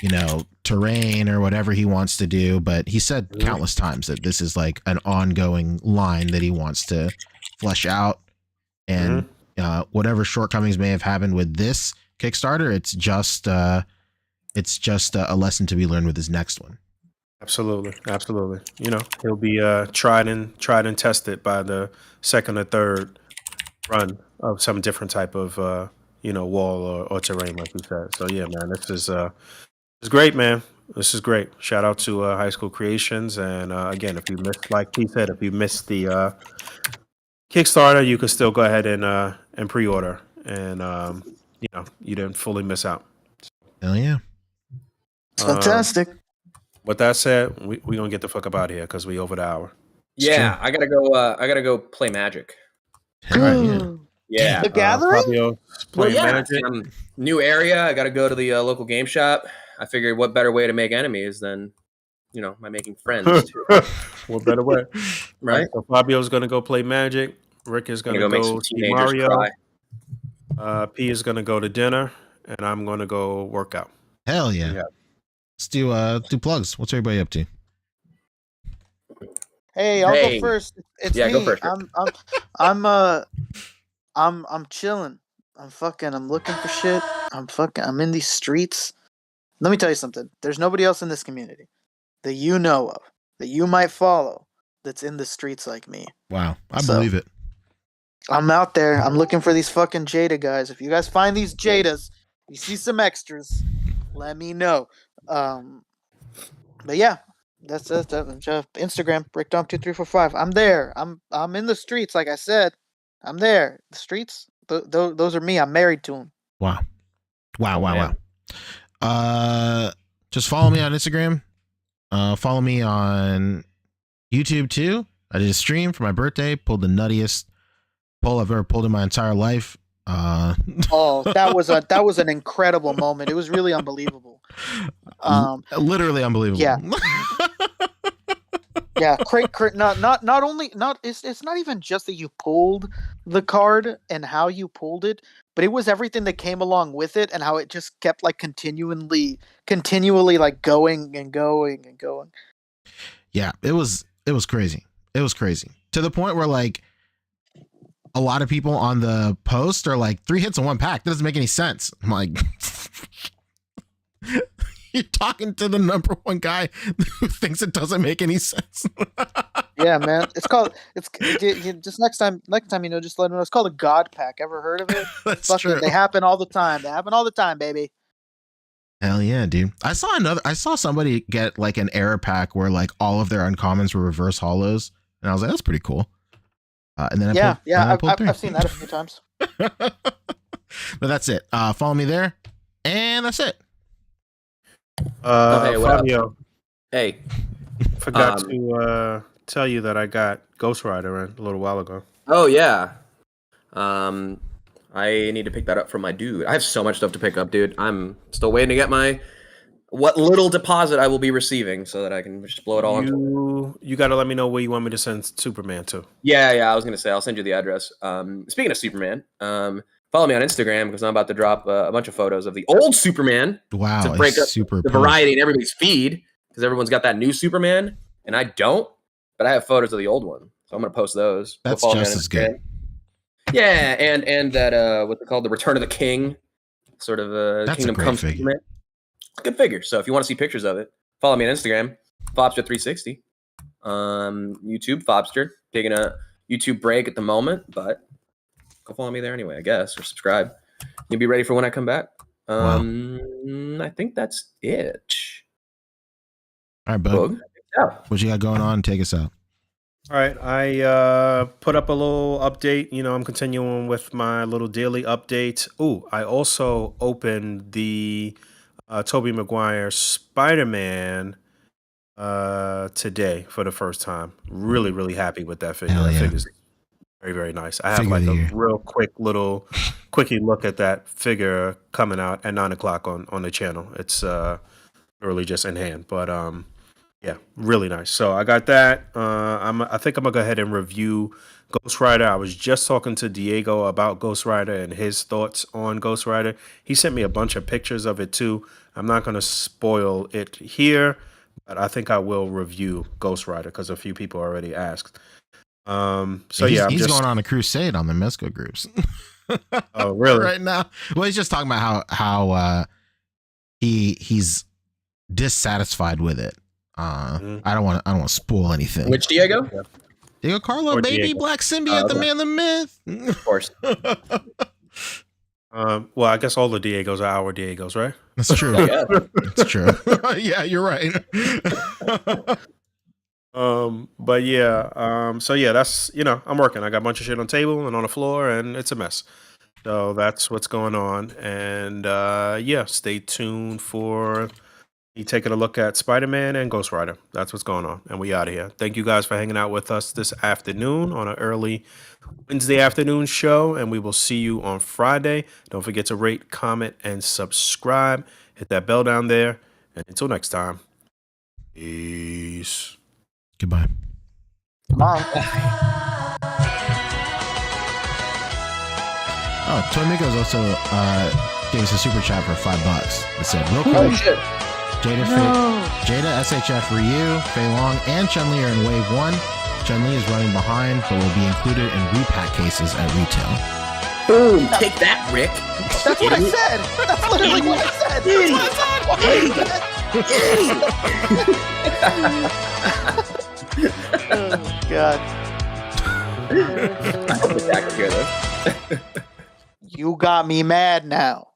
S6: you know, terrain or whatever he wants to do. But he said countless times that this is like an ongoing line that he wants to flesh out, and whatever shortcomings may have happened with this Kickstarter, it's just a lesson to be learned with his next one.
S5: Absolutely. You know, he'll be tried and tested by the second or third run of some different type of you know, wall or terrain, like we said. So yeah, man, this is great, man. This is great. Shout out to High School Creations, and again, if you missed, like he said, if you missed the Kickstarter, you can still go ahead and pre-order, and you know, you didn't fully miss out.
S6: Hell yeah.
S7: It's fantastic.
S5: With that said, we gonna get the fuck up out of here because we over the hour.
S3: Yeah, I gotta go play Magic.
S6: All right, yeah.
S3: Yeah.
S7: The Gathering?
S5: Fabio's
S3: Well,
S5: playing
S3: yeah.
S5: Magic.
S3: New area. I gotta go to the local game shop. I figured, what better way to make enemies than, you know, by making friends too,
S5: What better way?
S3: right?
S5: So Fabio's gonna go play Magic. Rick is
S3: I'm
S5: going
S3: gonna
S5: to
S3: go make some
S5: go see
S3: teenagers
S5: Mario.
S3: cry.
S5: P is going to go to dinner, and I'm going to go work out.
S6: Hell yeah.
S5: Yeah.
S6: Let's do plugs. What's everybody up to?
S7: Hey, I'll go
S3: Hey.
S7: first. It's
S3: Yeah, go
S7: me.
S3: first, Rick.
S7: I'm chilling. I'm looking for shit. I'm in these streets. Let me tell you something. There's nobody else in this community that you know of, that you might follow, that's in the streets like me.
S6: Wow. I
S7: So-
S6: believe it.
S7: I'm out there. I'm looking for these fucking Jada guys. If you guys find these Jadas, you see some extras, let me know. But yeah, that's Instagram BreakDown2345. I'm there. I'm in the streets. Like I said, I'm there. The streets. Those are me. I'm married to them.
S6: Wow.
S5: Oh, man.
S6: Just follow me on Instagram. Follow me on YouTube too. I did a stream for my birthday. Pulled the nuttiest pull I've ever pulled in my entire life.
S7: Oh, that was an incredible moment. It was really unbelievable.
S6: Literally unbelievable.
S7: Yeah. Yeah, not only it's not even just that you pulled the card and how you pulled it, but it was everything that came along with it and how it just kept like continually like going and going and going.
S6: Yeah, it was crazy. It was crazy to the point where like a lot of people on the post are like 3 hits in 1 pack. That doesn't make any sense. I'm like, you're talking to the #1 guy who thinks it doesn't make any sense.
S7: Yeah, man. Just next time, just let them know. It's called a God Pack. Ever heard of it?
S6: That's true.
S7: They happen all the time. They happen all the time, baby.
S6: Hell yeah, dude. I saw somebody get like an error pack where like all of their uncommons were reverse hollows. And I was like, that's pretty cool. And then
S7: I've seen that a few times.
S6: But that's it. Follow me there. And that's it.
S3: Hey, what up?
S5: Fabio,
S3: Hey,
S5: forgot to tell you that I got Ghost Rider in a little while ago.
S3: oh yeah. I need to pick that up from my dude. I have so much stuff to pick up, dude. I'm still waiting to get what little deposit I will be receiving so that I can just blow it all into it.
S5: You got to let me know where you want me to send Superman to.
S3: Yeah, I was gonna say I'll send you the address. Speaking of Superman, follow me on Instagram because I'm about to drop a bunch of photos of the old Superman
S6: Wow.
S3: to break up
S6: super
S3: the variety in everybody's feed because everyone's got that new Superman and I don't, but I have photos of the old one, so I'm gonna post those.
S6: That's
S3: Follow me
S6: just
S3: on
S6: as
S3: Instagram.
S6: good.
S3: Yeah, and that what's it called, the Return of the King, sort of
S6: That's a
S3: Kingdom
S6: great
S3: Come
S6: figure.
S3: Superman. Good figure. So if you want to see pictures of it, follow me on Instagram, Fobster360. YouTube, Fobster. Taking a YouTube break at the moment, but go follow me there anyway, I guess, or subscribe. You'll be ready for when I come back. I think that's it.
S6: All right, bud.
S3: Boog. Yeah.
S6: What you got going on? Take us out.
S5: All right, I put up a little update. I'm continuing with my little daily update. Oh, I also opened the Tobey Maguire Spider-Man today for the first time. Really, really happy with that figure.
S6: Hell
S5: That
S6: yeah.
S5: figure's very, very nice. I have
S6: Figure of
S5: like
S6: the
S5: a
S6: year.
S5: real quickie look at that figure coming out at 9:00 on the channel. It's really just in hand, but yeah, really nice. So I got that. I think I'm gonna go ahead and review Ghost Rider. I was just talking to Diego about Ghost Rider and his thoughts on Ghost Rider. He sent me a bunch of pictures of it too. I'm not gonna spoil it here, but I think I will review Ghost Rider because a few people already asked.
S6: He's going on a crusade on the Mesco groups.
S5: Oh, really?
S6: Right now. Well, he's just talking about how he's dissatisfied with it. I don't want to spoil anything.
S3: Which Diego?
S6: Diego Carlo,
S5: Or
S6: baby,
S5: Diego.
S6: Black Symbiote, the
S3: okay.
S6: man, the myth.
S3: Of course.
S5: Well, I guess all the Diegos are our Diegos, right?
S6: That's true.
S3: Yeah.
S6: That's true. Yeah, you're right.
S5: But yeah, so yeah, that's, I'm working. I got a bunch of shit on the table and on the floor and it's a mess. So that's what's going on. And yeah, stay tuned for me taking a look at Spider-Man and Ghost Rider. That's what's going on. And we out of here. Thank you guys for hanging out with us this afternoon on an early Wednesday afternoon show. And we will see you on Friday. Don't forget to rate, comment, and subscribe. Hit that bell down there. And until next time, peace.
S6: Goodbye.
S7: Come on.
S6: Oh, Toy Migos also gave us a super chat for $5. It said, real quick,
S3: Oh shit!
S6: Jada, SHF Ryu, Fei Long, and Chun-Li are in Wave 1. Chun-Li is running behind, but will be included in repack cases at retail.
S3: Boom! Take that, Rick.
S7: That's what I said. That's literally what I said. Oh God.
S3: I hope the Jack will hear this.
S7: You got me mad now.